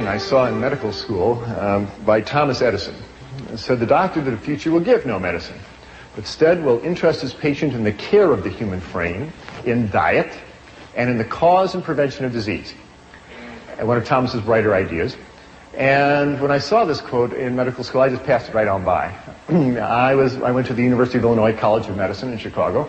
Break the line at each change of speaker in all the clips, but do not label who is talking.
I saw in medical school by Thomas Edison. It said the doctor of the future will give no medicine, but instead will interest his patient in the care of the human frame, in diet, and in the cause and prevention of disease. And one of Thomas's brighter ideas. And when I saw this quote in medical school, I just passed it right on by. I went to the University of Illinois College of Medicine in Chicago,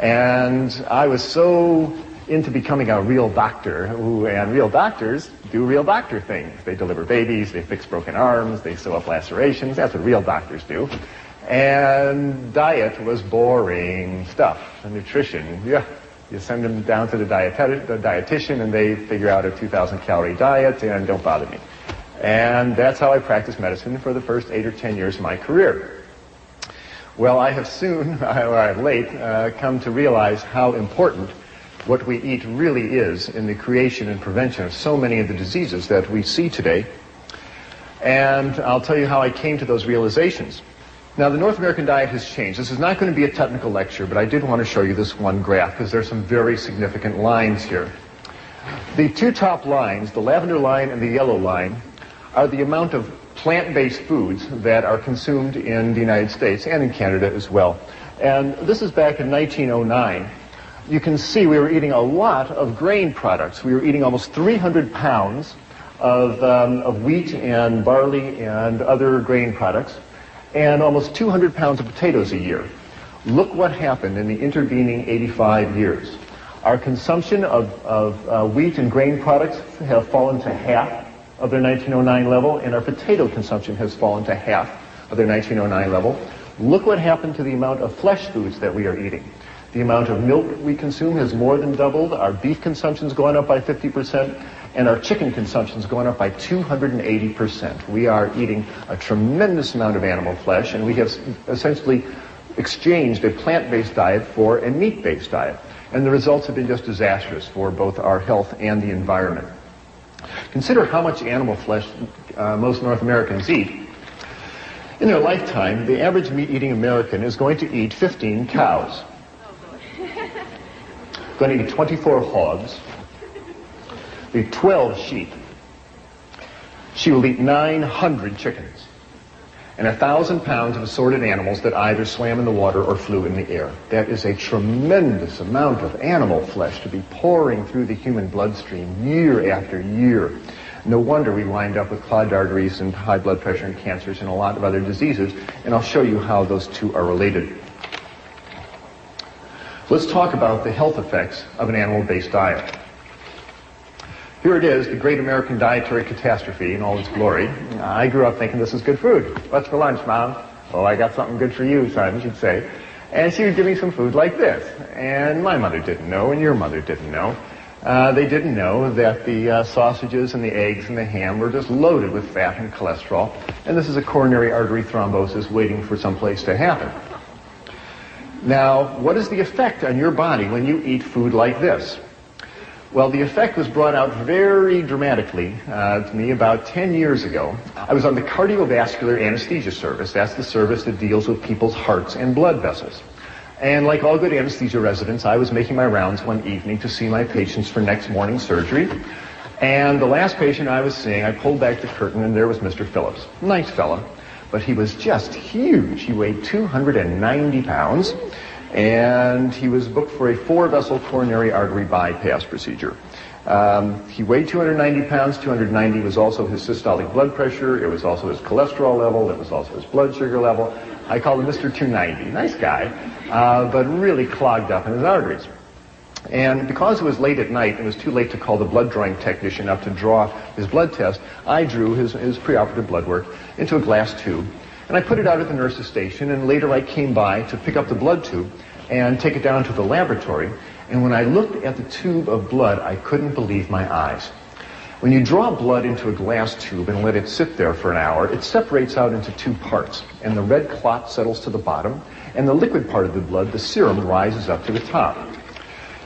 and I was so into becoming a real doctor, and real doctors do real doctor things. They deliver babies, they fix broken arms, they sew up lacerations. That's what real doctors do. And diet was boring stuff. And nutrition, yeah, you send them down to the dietitian, and they figure out a 2,000 calorie diet, and don't bother me. And that's how I practiced medicine for the first 8 or 10 years of my career. Well, I have soon, or late, come to realize how important what we eat really is in the creation and prevention of so many of the diseases that we see today. And I'll tell you how I came to those realizations. Now, the North American diet has changed. This is not going to be a technical lecture, but I did want to show you this one graph because there's some very significant lines here. The two top lines, the lavender line and the yellow line, are the amount of plant-based foods that are consumed in the United States and in Canada as well. And this is back in 1909. You can see we were eating a lot of grain products. We were eating almost 300 pounds of wheat and barley and other grain products, and almost 200 pounds of potatoes a year. Look what happened in the intervening 85 years. Our consumption of wheat and grain products have fallen to half of their 1909 level, and our potato consumption has fallen to half of their 1909 level. Look what happened to the amount of flesh foods that we are eating. The amount of milk we consume has more than doubled. Our beef consumption's gone up by 50%, and our chicken consumption's gone up by 280%. We are eating a tremendous amount of animal flesh, and we have essentially exchanged a plant-based diet for a meat-based diet. And the results have been just disastrous for both our health and the environment. Consider how much animal flesh most North Americans eat. In their lifetime, the average meat-eating American is going to eat 15 cows. Going to eat 24 hogs, eat 12 sheep. She will eat 900 chickens and 1,000 pounds of assorted animals that either swam in the water or flew in the air. That is a tremendous amount of animal flesh to be pouring through the human bloodstream year after year. No wonder we wind up with clogged arteries and high blood pressure and cancers and a lot of other diseases, and I'll show you how those two are related. Let's talk about the health effects of an animal-based diet. Here it is, the great American dietary catastrophe in all its glory. I grew up thinking this is good food. What's for lunch, Mom? Oh, I got something good for you, son, she'd say. And she would give me some food like this. And my mother didn't know, and your mother didn't know. They didn't know that the sausages and the eggs and the ham were just loaded with fat and cholesterol. And this is a coronary artery thrombosis waiting for some place to happen. Now, what is the effect on your body when you eat food like this? Well, the effect was brought out very dramatically to me about 10 years ago. I was on the cardiovascular anesthesia service. That's the service that deals with people's hearts and blood vessels. And like all good anesthesia residents, I was making my rounds one evening to see my patients for next morning's surgery. And the last patient I was seeing, I pulled back the curtain, and there was Mr. Phillips. Nice fella. But he was just huge. He weighed 290 pounds, and he was booked for a 4-vessel coronary artery bypass procedure. He weighed 290 pounds. 290 was also his systolic blood pressure. It was also his cholesterol level. It was also his blood sugar level. I called him Mr. 290. Nice guy, but really clogged up in his arteries. And because it was late at night, it was too late to call the blood drawing technician up to draw his blood test, I drew his preoperative blood work into a glass tube, and I put it out at the nurse's station, and later I came by to pick up the blood tube and take it down to the laboratory, and when I looked at the tube of blood, I couldn't believe my eyes. When you draw blood into a glass tube and let it sit there for an hour, it separates out into two parts, and the red clot settles to the bottom, and the liquid part of the blood, the serum, rises up to the top.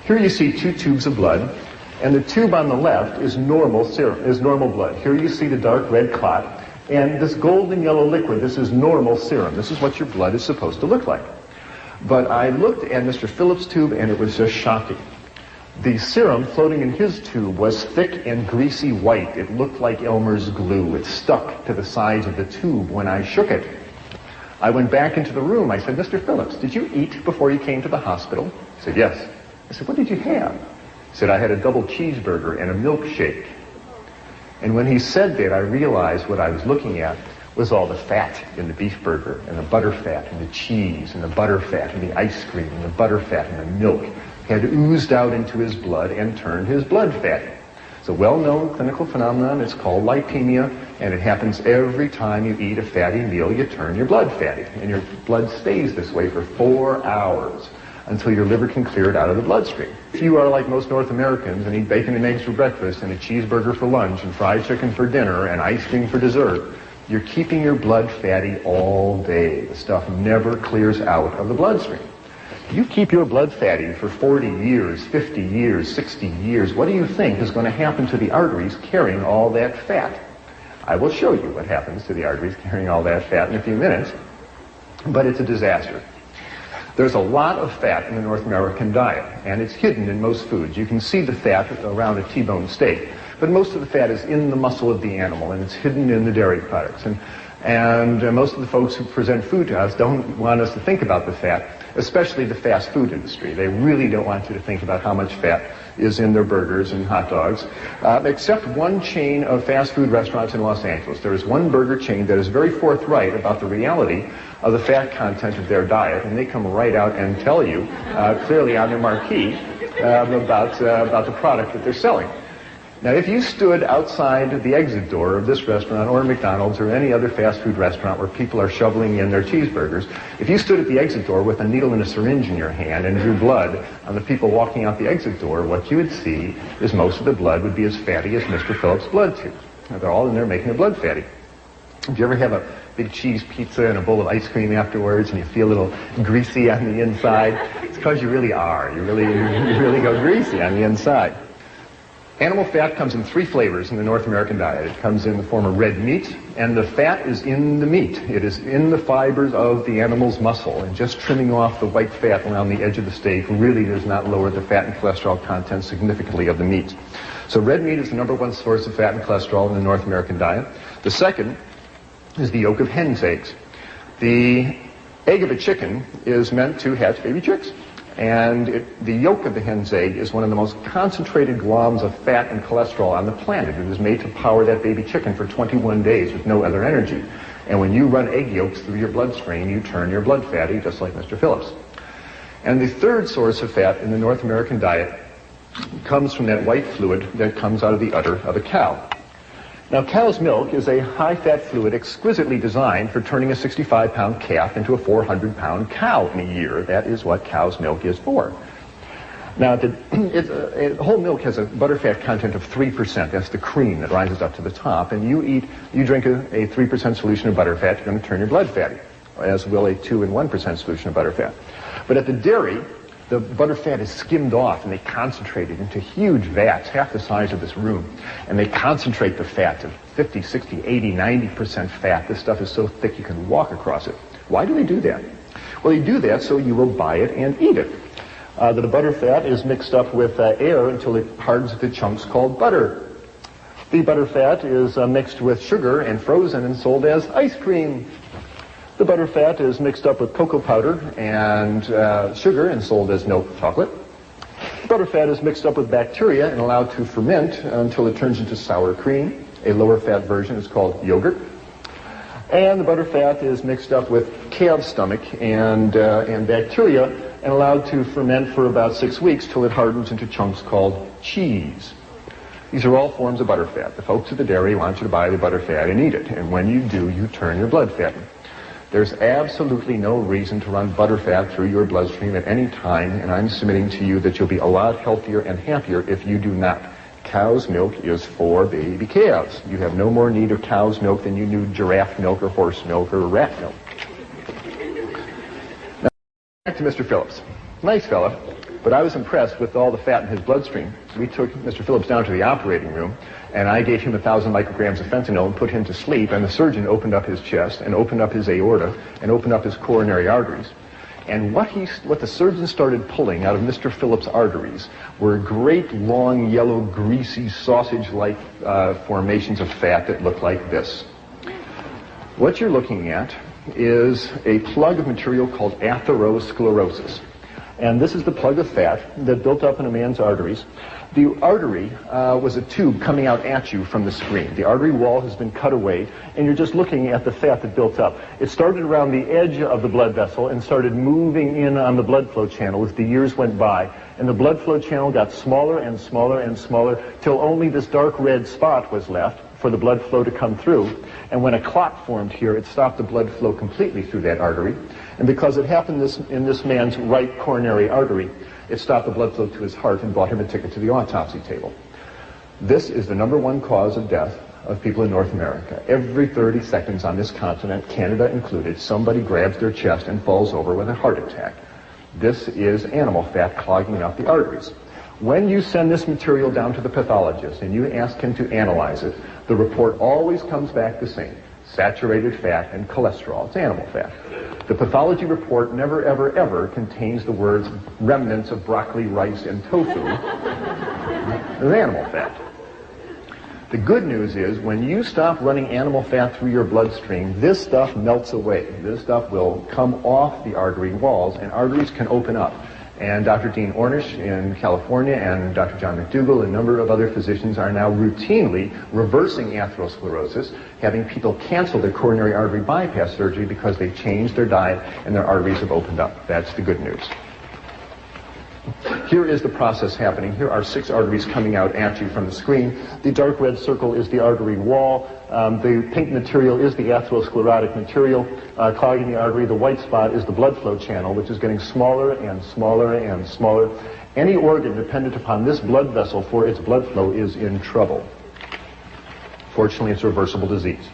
Here you see two tubes of blood, and the tube on the left is normal serum, is normal blood. Here you see the dark red clot, and this golden yellow liquid, this is normal serum. This is what your blood is supposed to look like. But I looked at Mr. Phillips' tube, and it was just shocking. The serum floating in his tube was thick and greasy white. It looked like Elmer's glue. It stuck to the sides of the tube when I shook it. I went back into the room. I said, Mr. Phillips, did you eat before you came to the hospital? He said, yes. I said, what did you have? He said, I had a double cheeseburger and a milkshake. And when he said that, I realized what I was looking at was all the fat in the beef burger, and the butter fat, and the cheese, and the butter fat, and the ice cream, and the butter fat, and the milk had oozed out into his blood and turned his blood fatty. It's a well-known clinical phenomenon. It's called lipemia, and it happens every time you eat a fatty meal. You turn your blood fatty, and your blood stays this way for 4 hours until your liver can clear it out of the bloodstream. If you are like most North Americans and eat bacon and eggs for breakfast and a cheeseburger for lunch and fried chicken for dinner and ice cream for dessert, you're keeping your blood fatty all day. The stuff never clears out of the bloodstream. You keep your blood fatty for 40 years, 50 years, 60 years. What do you think is going to happen to the arteries carrying all that fat? I will show you what happens to the arteries carrying all that fat in a few minutes, but it's a disaster. There's a lot of fat in the North American diet, and it's hidden in most foods. You can see the fat around a T-bone steak, but most of the fat is in the muscle of the animal, and it's hidden in the dairy products. And most of the folks who present food to us don't want us to think about the fat, especially the fast food industry. They really don't want you to think about how much fat is in their burgers and hot dogs, except one chain of fast food restaurants in Los Angeles. There is one burger chain that is very forthright about the reality of the fat content of their diet, and they come right out and tell you clearly on their marquee about the product that they're selling. Now, if you stood outside the exit door of this restaurant or McDonald's or any other fast food restaurant where people are shoveling in their cheeseburgers, if you stood at the exit door with a needle and a syringe in your hand and drew blood on the people walking out the exit door, what you would see is most of the blood would be as fatty as Mr. Phillips' blood tube. Now, they're all in there making their blood fatty. If you ever have a big cheese pizza and a bowl of ice cream afterwards and you feel a little greasy on the inside, it's because you really are. You really go greasy on the inside. Animal fat comes in 3 flavors in the North American diet. It comes in the form of red meat, and the fat is in the meat. It is in the fibers of the animal's muscle, and just trimming off the white fat around the edge of the steak really does not lower the fat and cholesterol content significantly of the meat. So red meat is the #1 source of fat and cholesterol in the North American diet. The second is the yolk of hen's eggs. The egg of a chicken is meant to hatch baby chicks. And the yolk of the hen's egg is one of the most concentrated globs of fat and cholesterol on the planet. It is made to power that baby chicken for 21 days with no other energy. And when you run egg yolks through your bloodstream, you turn your blood fatty, just like Mr. Phillips. And the third source of fat in the North American diet comes from that white fluid that comes out of the udder of a cow. Now, cow's milk is a high-fat fluid exquisitely designed for turning a 65-pound calf into a 400-pound cow in a year. That is what cow's milk is for. Now, whole milk has a butterfat content of 3%. That's the cream that rises up to the top. And you drink a 3% solution of butterfat, you're going to turn your blood fatty, as will a 2 and 1% solution of butterfat. But at the dairy, the butterfat is skimmed off and they concentrate it into huge vats, half the size of this room. And they concentrate the fat to 50, 60, 80, 90% fat. This stuff is so thick you can walk across it. Why do they do that? Well, they do that so you will buy it and eat it. The butterfat is mixed up with air until it hardens into chunks called butter. The butterfat is mixed with sugar and frozen and sold as ice cream. The butterfat is mixed up with cocoa powder and sugar and sold as milk chocolate. Butterfat is mixed up with bacteria and allowed to ferment until it turns into sour cream. A lower fat version is called yogurt. And the butterfat is mixed up with calf's stomach and bacteria and allowed to ferment for about 6 weeks till it hardens into chunks called cheese. These are all forms of butterfat. The folks at the dairy want you to buy the butterfat and eat it. And when you do, you turn your blood fatty. There's absolutely no reason to run butterfat through your bloodstream at any time, and I'm submitting to you that you'll be a lot healthier and happier if you do not. Cow's milk is for baby calves. You have no more need of cow's milk than you do giraffe milk or horse milk or rat milk. Now, back to Mr. Phillips. Nice fella, but I was impressed with all the fat in his bloodstream. We took Mr. Phillips down to the operating room, and I gave him 1,000 micrograms of fentanyl and put him to sleep, and the surgeon opened up his chest and opened up his aorta and opened up his coronary arteries. And what the surgeon started pulling out of Mr. Phillips' arteries were great, long, yellow, greasy, sausage-like formations of fat that looked like this. What you're looking at is a plug of material called atherosclerosis. And this is the plug of fat that built up in a man's arteries. The artery was a tube coming out at you from the screen. The artery wall has been cut away, and you're just looking at the fat that built up. It started around the edge of the blood vessel and started moving in on the blood flow channel as the years went by. And the blood flow channel got smaller and smaller and smaller till only this dark red spot was left for the blood flow to come through. And when a clot formed here, it stopped the blood flow completely through that artery. And because it happened in this man's right coronary artery, it stopped the blood flow to his heart and bought him a ticket to the autopsy table. This is the #1 cause of death of people in North America. Every 30 seconds on this continent, Canada included, somebody grabs their chest and falls over with a heart attack. This is animal fat clogging up the arteries. When you send this material down to the pathologist and you ask him to analyze it, the report always comes back the same: saturated fat and cholesterol. It's animal fat. The pathology report never, ever, ever contains the words remnants of broccoli, rice, and tofu. It's animal fat. The good news is when you stop running animal fat through your bloodstream, this stuff melts away. This stuff will come off the artery walls, and arteries can open up. And Dr. Dean Ornish in California and Dr. John McDougall and a number of other physicians are now routinely reversing atherosclerosis, having people cancel their coronary artery bypass surgery because they've changed their diet and their arteries have opened up. That's the good news. Here is the process happening. Here are 6 arteries coming out at you from the screen. The dark red circle is the artery wall. The pink material is the atherosclerotic material clogging the artery. The white spot is the blood flow channel, which is getting smaller and smaller and smaller. Any organ dependent upon this blood vessel for its blood flow is in trouble. Fortunately, it's a reversible disease.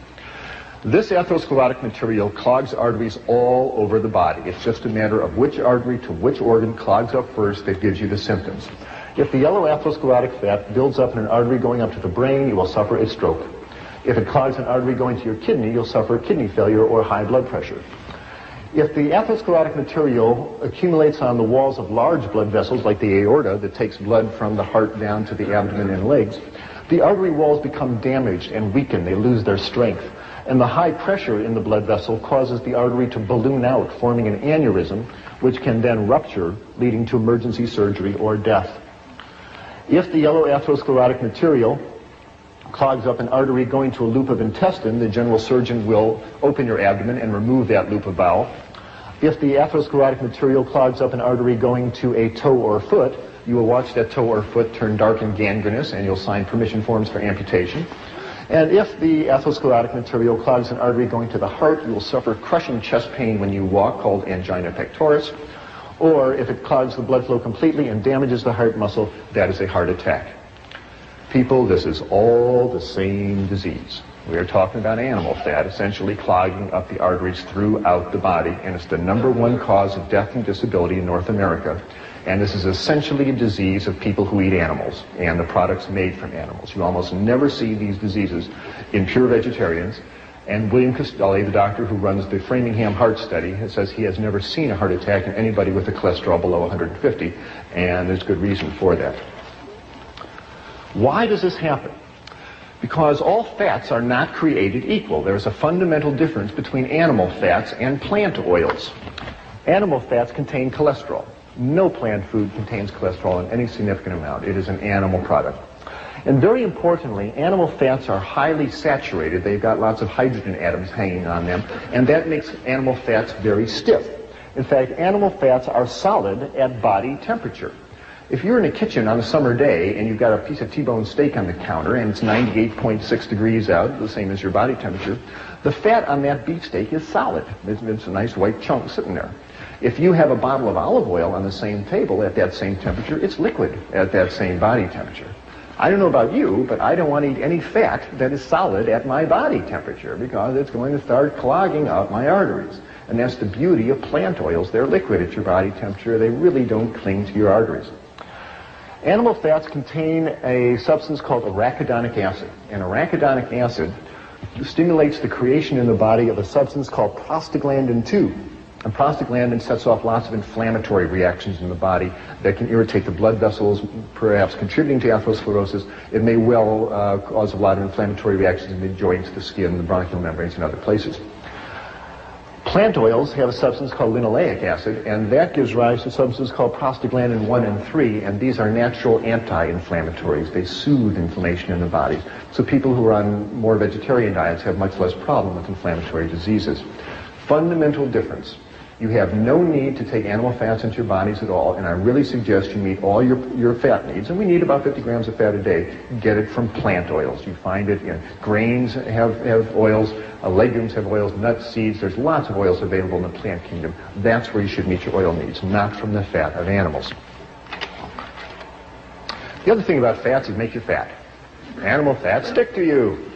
This atherosclerotic material clogs arteries all over the body. It's just a matter of which artery to which organ clogs up first that gives you the symptoms. If the yellow atherosclerotic fat builds up in an artery going up to the brain, you will suffer a stroke. If it clogs an artery going to your kidney, you'll suffer kidney failure or high blood pressure. If the atherosclerotic material accumulates on the walls of large blood vessels like the aorta that takes blood from the heart down to the abdomen and legs, the artery walls become damaged and weaken. They lose their strength. And the high pressure in the blood vessel causes the artery to balloon out, forming an aneurysm, which can then rupture, leading to emergency surgery or death. If the yellow atherosclerotic material clogs up an artery going to a loop of intestine, the general surgeon will open your abdomen and remove that loop of bowel. If the atherosclerotic material clogs up an artery going to a toe or foot, you will watch that toe or foot turn dark and gangrenous, and you'll sign permission forms for amputation. And if the atherosclerotic material clogs an artery going to the heart, you will suffer crushing chest pain when you walk, called angina pectoris. Or if it clogs the blood flow completely and damages the heart muscle, that is a heart attack. People, this is all the same disease. We are talking about animal fat essentially clogging up the arteries throughout the body, and it's the #1 cause of death and disability in North America. And this is essentially a disease of people who eat animals and the products made from animals. You almost never see these diseases in pure vegetarians. And William Costelli, the doctor who runs the Framingham Heart Study, says he has never seen a heart attack in anybody with a cholesterol below 150, and there's good reason for that. Why does this happen? Because all fats are not created equal. There's a fundamental difference between animal fats and plant oils. Animal fats contain cholesterol. No plant food contains cholesterol in any significant amount. It is an animal product. And very importantly, animal fats are highly saturated. They've got lots of hydrogen atoms hanging on them, and that makes animal fats very stiff. In fact, animal fats are solid at body temperature. If you're in a kitchen on a summer day and you've got a piece of T-bone steak on the counter and it's 98.6 degrees out, the same as your body temperature, the fat on that beefsteak is solid. It's a nice white chunk sitting there. If you have a bottle of olive oil on the same table at that same temperature, it's liquid at that same body temperature. I don't know about you, but I don't want to eat any fat that is solid at my body temperature because it's going to start clogging up my arteries. And that's the beauty of plant oils. They're liquid at your body temperature. They really don't cling to your arteries. Animal fats contain a substance called arachidonic acid. And arachidonic acid stimulates the creation in the body of a substance called prostaglandin 2. And prostaglandin sets off lots of inflammatory reactions in the body that can irritate the blood vessels, perhaps contributing to atherosclerosis. It may well cause a lot of inflammatory reactions in the joints, the skin, the bronchial membranes, and other places. Plant oils have a substance called linoleic acid, and that gives rise to substances called prostaglandin 1 and 3, and these are natural anti-inflammatories. They soothe inflammation in the body. So people who are on more vegetarian diets have much less problem with inflammatory diseases. Fundamental difference. You have no need to take animal fats into your bodies at all, and I really suggest you meet all your fat needs, and we need about 50 grams of fat a day. Get it from plant oils. You find it in grains have oils, legumes have oils, nuts, seeds. There's lots of oils available in the plant kingdom. That's where you should meet your oil needs, not from the fat of animals. The other thing about fats is make you fat. Animal fats stick to you.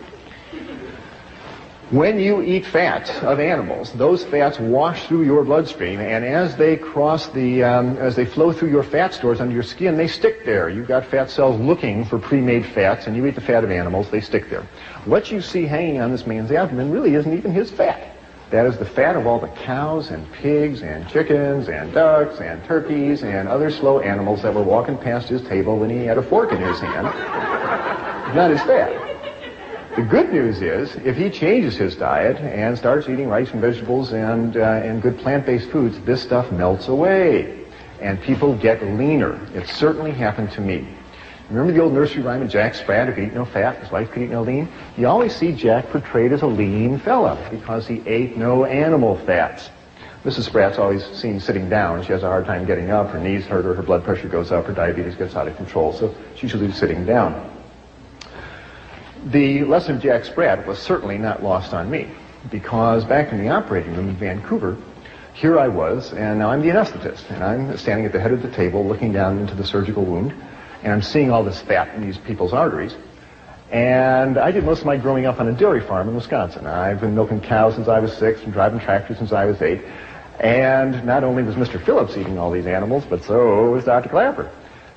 When you eat fats of animals, those fats wash through your bloodstream, and as they cross as they flow through your fat stores under your skin, they stick there. You've got fat cells looking for pre-made fats, and you eat the fat of animals, they stick there. What you see hanging on this man's abdomen really isn't even his fat. That is the fat of all the cows and pigs and chickens and ducks and turkeys and other slow animals that were walking past his table when he had a fork in his hand. Not his fat. The good news is, if he changes his diet and starts eating rice and vegetables and good plant-based foods, this stuff melts away, and people get leaner. It certainly happened to me. Remember the old nursery rhyme of Jack Sprat, who could eat no fat, his wife could eat no lean? You always see Jack portrayed as a lean fella because he ate no animal fats. Mrs. Sprat's always seen sitting down. She has a hard time getting up. Her knees hurt her, her blood pressure goes up, her diabetes gets out of control, so she's usually sitting down. The lesson of Jack Sprat was certainly not lost on me, because back in the operating room in Vancouver, here I was, and now I'm the anesthetist, and I'm standing at the head of the table looking down into the surgical wound, and I'm seeing all this fat in these people's arteries. And I did most of my growing up on a dairy farm in Wisconsin. I've been milking cows since I was 6 and driving tractors since I was 8. And not only was Mr. Phillips eating all these animals, but so was Dr. Clapper.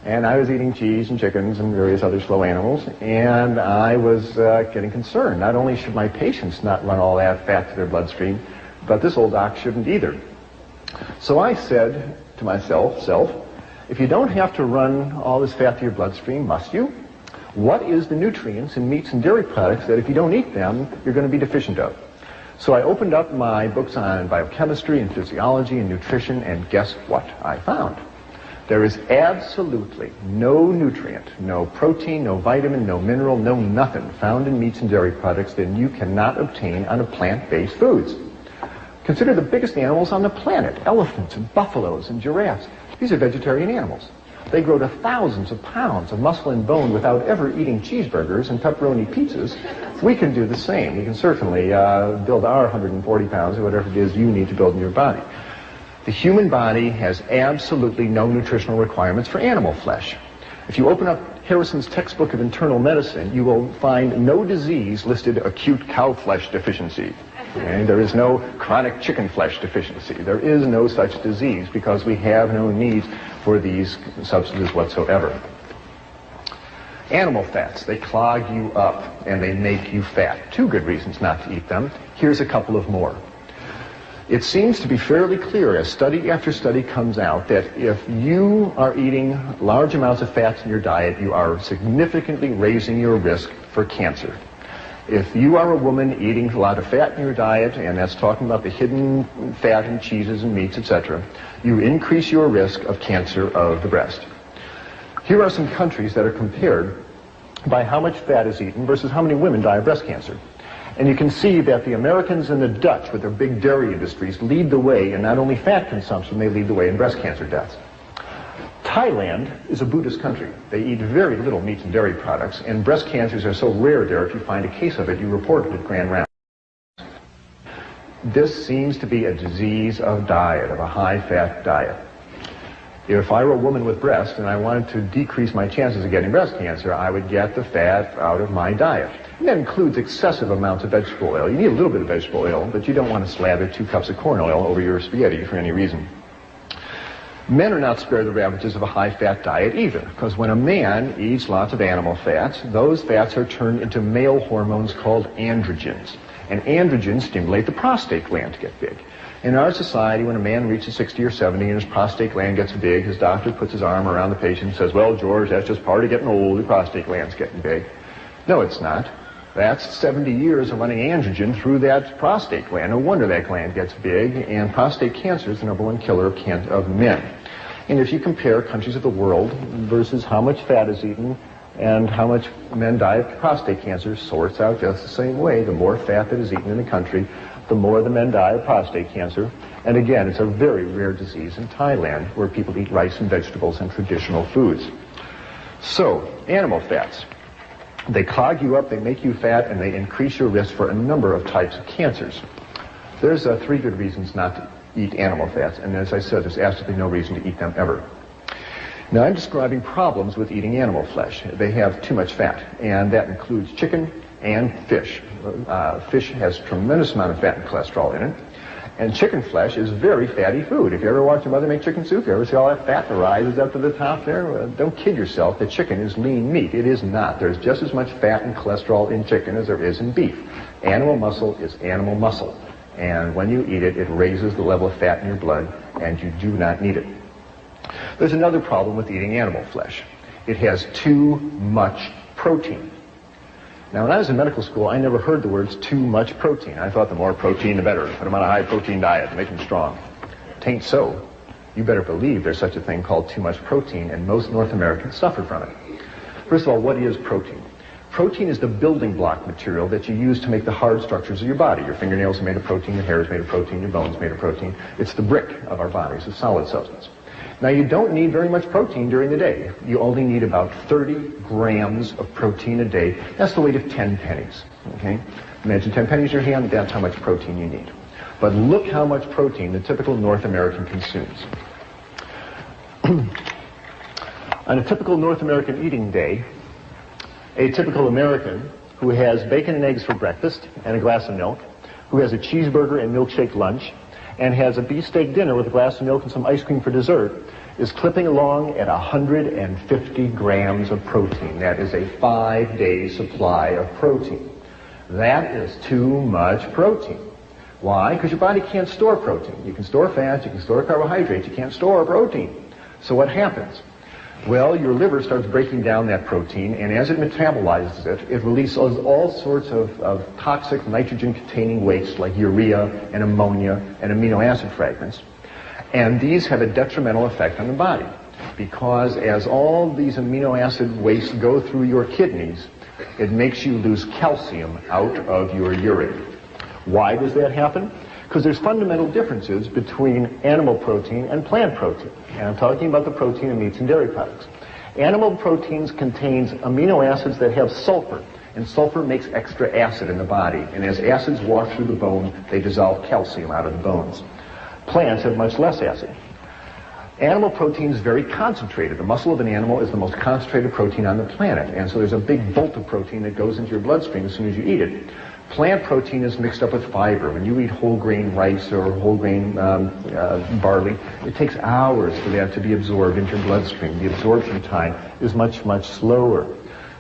And I was eating cheese and chickens and various other slow animals, and I was getting concerned. Not only should my patients not run all that fat to their bloodstream, but this old doc shouldn't either. So I said to myself, if you don't have to run all this fat to your bloodstream, must you? What is the nutrients in meats and dairy products that if you don't eat them, you're going to be deficient of? So I opened up my books on biochemistry and physiology and nutrition, and guess what I found? There is absolutely no nutrient, no protein, no vitamin, no mineral, no nothing found in meats and dairy products that you cannot obtain on a plant-based foods. Consider the biggest animals on the planet, elephants and buffaloes and giraffes. These are vegetarian animals. They grow to thousands of pounds of muscle and bone without ever eating cheeseburgers and pepperoni pizzas. We can do the same. We can certainly build our 140 pounds or whatever it is you need to build in your body. The human body has absolutely no nutritional requirements for animal flesh. If you open up Harrison's textbook of internal medicine, you will find no disease listed acute cow flesh deficiency. Okay? There is no chronic chicken flesh deficiency. There is no such disease because we have no needs for these substances whatsoever. Animal fats, they clog you up and they make you fat. 2 good reasons not to eat them. Here's a couple of more. It seems to be fairly clear as study after study comes out that if you are eating large amounts of fats in your diet, you are significantly raising your risk for cancer. If you are a woman eating a lot of fat in your diet, and that's talking about the hidden fat in cheeses and meats, etc., you increase your risk of cancer of the breast. Here are some countries that are compared by how much fat is eaten versus how many women die of breast cancer. And you can see that the Americans and the Dutch, with their big dairy industries, lead the way in not only fat consumption, they lead the way in breast cancer deaths. Thailand is a Buddhist country. They eat very little meat and dairy products, and breast cancers are so rare there, if you find a case of it, you report it at Grand Rounds. This seems to be a disease of diet, of a high-fat diet. If I were a woman with breasts and I wanted to decrease my chances of getting breast cancer, I would get the fat out of my diet. And that includes excessive amounts of vegetable oil. You need a little bit of vegetable oil, but you don't want to slather 2 cups of corn oil over your spaghetti for any reason. Men are not spared the ravages of a high-fat diet either, because when a man eats lots of animal fats, those fats are turned into male hormones called androgens. And androgens stimulate the prostate gland to get big. In our society, when a man reaches 60 or 70 and his prostate gland gets big, his doctor puts his arm around the patient and says, well, George, that's just part of getting old, your prostate gland's getting big. No, it's not. That's 70 years of running androgen through that prostate gland. No wonder that gland gets big, and prostate cancer is the #1 killer of men. And if you compare countries of the world versus how much fat is eaten and how much men die of prostate cancer, sorts out just the same way. The more fat that is eaten in the country, the more the men die of prostate cancer. And again, it's a very rare disease in Thailand, where people eat rice and vegetables and traditional foods. So, animal fats. They clog you up, they make you fat, and they increase your risk for a number of types of cancers. There's 3 good reasons not to eat animal fats, and as I said, there's absolutely no reason to eat them ever. Now, I'm describing problems with eating animal flesh. They have too much fat, and that includes chicken and fish. Fish has a tremendous amount of fat and cholesterol in it, and chicken flesh is very fatty food. If you ever watch your mother make chicken soup, you ever see all that fat that rises up to the top there? Don't kid yourself that chicken is lean meat. It is not. There's just as much fat and cholesterol in chicken as there is in beef. Animal muscle is animal muscle, and when you eat it, it raises the level of fat in your blood, and you do not need it. There's another problem with eating animal flesh. It has too much protein. Now, when I was in medical school, I never heard the words too much protein. I thought the more protein, the better. Put them on a high-protein diet and make them strong. Tain't so. You better believe there's such a thing called too much protein, and most North Americans suffer from it. First of all, what is protein? Protein is the building block material that you use to make the hard structures of your body. Your fingernails are made of protein, your hair is made of protein, your bones are made of protein. It's the brick of our bodies, a solid substance. Now, you don't need very much protein during the day. You only need about 30 grams of protein a day. That's the weight of 10 pennies, okay? Imagine 10 pennies in your hand, that's how much protein you need. But look how much protein the typical North American consumes. On a typical North American eating day, a typical American who has bacon and eggs for breakfast and a glass of milk, who has a cheeseburger and milkshake lunch, and has a beefsteak dinner with a glass of milk and some ice cream for dessert, is clipping along at 150 grams of protein. That is a 5-day supply of protein. That is too much protein. Why? Because your body can't store protein. You can store fats, you can store carbohydrates, you can't store protein. So what happens? Well, your liver starts breaking down that protein, and as it metabolizes it, it releases all sorts of toxic nitrogen-containing waste like urea and ammonia and amino acid fragments. And these have a detrimental effect on the body, because as all these amino acid wastes go through your kidneys, it makes you lose calcium out of your urine. Why does that happen? Because there's fundamental differences between animal protein and plant protein. And I'm talking about the protein in meats and dairy products. Animal proteins contains amino acids that have sulfur, and sulfur makes extra acid in the body. And as acids wash through the bone, they dissolve calcium out of the bones. Plants have much less acid. Animal protein is very concentrated. The muscle of an animal is the most concentrated protein on the planet, and so there's a big bolt of protein that goes into your bloodstream as soon as you eat it. Plant protein is mixed up with fiber. When you eat whole grain rice or whole grain barley, it takes hours for that to be absorbed into your bloodstream. The absorption time is much, much slower.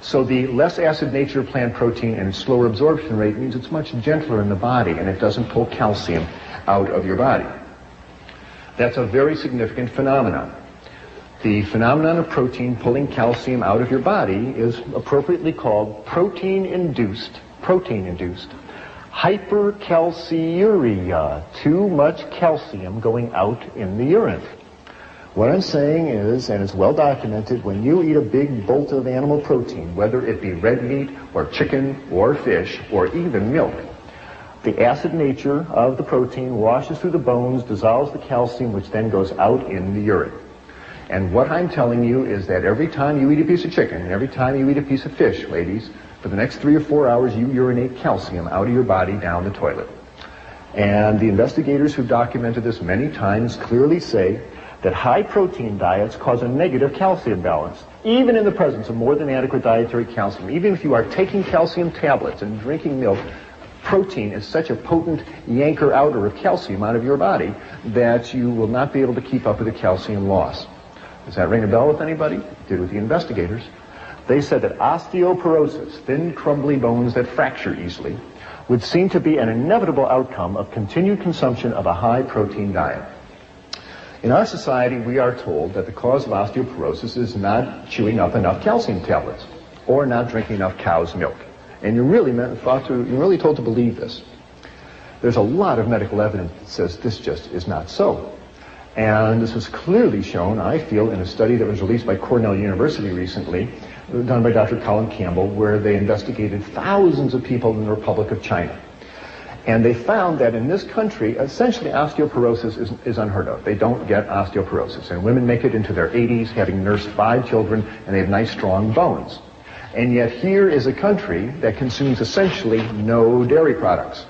So the less acid nature of plant protein and slower absorption rate means it's much gentler in the body, and it doesn't pull calcium out of your body. That's a very significant phenomenon. The phenomenon of protein pulling calcium out of your body is appropriately called protein-induced hypercalciuria, too much calcium going out in the urine. What I'm saying is, and it's well documented, when you eat a big bolt of animal protein, whether it be red meat or chicken or fish or even milk, the acid nature of the protein washes through the bones, dissolves the calcium, which then goes out in the urine. And what I'm telling you is that every time you eat a piece of chicken, and every time you eat a piece of fish, ladies, for the next 3 or 4 hours, you urinate calcium out of your body down the toilet. And the investigators who've documented this many times clearly say that high protein diets cause a negative calcium balance, even in the presence of more than adequate dietary calcium. Even if you are taking calcium tablets and drinking milk, Protein is such a potent yanker-outer of calcium out of your body that you will not be able to keep up with the calcium loss. Does that ring a bell with anybody? It did with the investigators. They said that osteoporosis, thin, crumbly bones that fracture easily, would seem to be an inevitable outcome of continued consumption of a high-protein diet. In our society, we are told that the cause of osteoporosis is not chewing up enough calcium tablets or not drinking enough cow's milk. And you're really told to believe this. There's a lot of medical evidence that says this just is not so. And this was clearly shown, I feel, in a study that was released by Cornell University recently, done by Dr. Colin Campbell, where they investigated thousands of people in the Republic of China. And they found that in this country, essentially osteoporosis is unheard of. They don't get osteoporosis. And women make it into their 80s, having nursed 5 children, and they have nice, strong bones. And yet here is a country that consumes essentially no dairy products.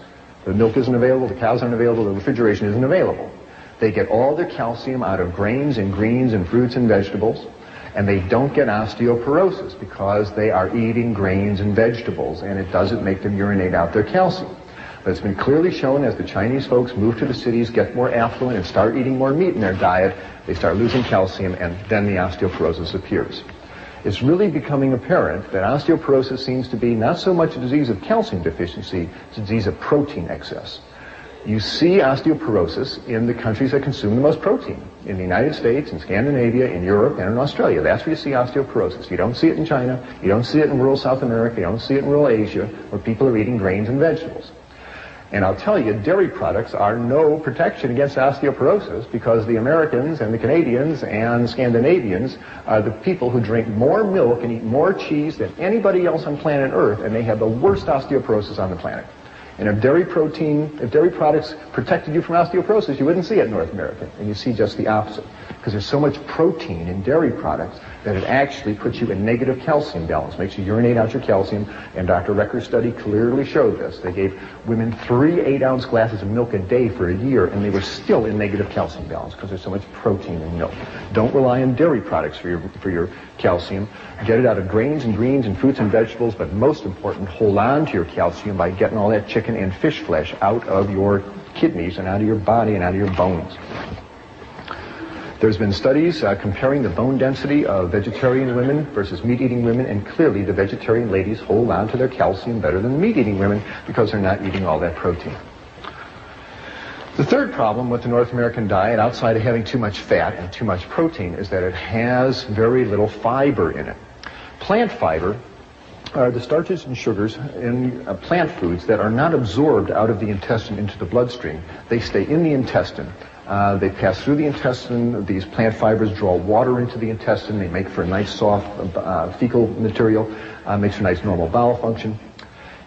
The milk isn't available, the cows aren't available, the refrigeration isn't available. They get all their calcium out of grains and greens and fruits and vegetables, and they don't get osteoporosis because they are eating grains and vegetables, and it doesn't make them urinate out their calcium. But it's been clearly shown as the Chinese folks move to the cities, get more affluent, and start eating more meat in their diet, they start losing calcium, and then the osteoporosis appears. It's really becoming apparent that osteoporosis seems to be not so much a disease of calcium deficiency, it's a disease of protein excess. You see osteoporosis in the countries that consume the most protein. In the United States, in Scandinavia, in Europe, and in Australia. That's where you see osteoporosis. You don't see it in China, you don't see it in rural South America, you don't see it in rural Asia, where people are eating grains and vegetables. And I'll tell you, dairy products are no protection against osteoporosis because the Americans and the Canadians and Scandinavians are the people who drink more milk and eat more cheese than anybody else on planet Earth, and they have the worst osteoporosis on the planet. And if dairy products protected you from osteoporosis, you wouldn't see it in North America, and you see just the opposite. Because there's so much protein in dairy products that it actually puts you in negative calcium balance, makes you urinate out your calcium, and Dr. Recker's study clearly showed this. They gave women 3 8-ounce glasses of milk a day for a year, and they were still in negative calcium balance because there's so much protein in milk. Don't rely on dairy products for your calcium. Get it out of grains and greens and fruits and vegetables, but most important, hold on to your calcium by getting all that chicken and fish flesh out of your kidneys and out of your body and out of your bones. There's been studies comparing the bone density of vegetarian women versus meat-eating women, and clearly the vegetarian ladies hold on to their calcium better than the meat-eating women because they're not eating all that protein. The third problem with the North American diet, outside of having too much fat and too much protein, is that it has very little fiber in it. Plant fiber are the starches and sugars in plant foods that are not absorbed out of the intestine into the bloodstream. They stay in the intestine. They pass through the intestine. These plant fibers draw water into the intestine. They make for a nice soft fecal material, makes for nice normal bowel function.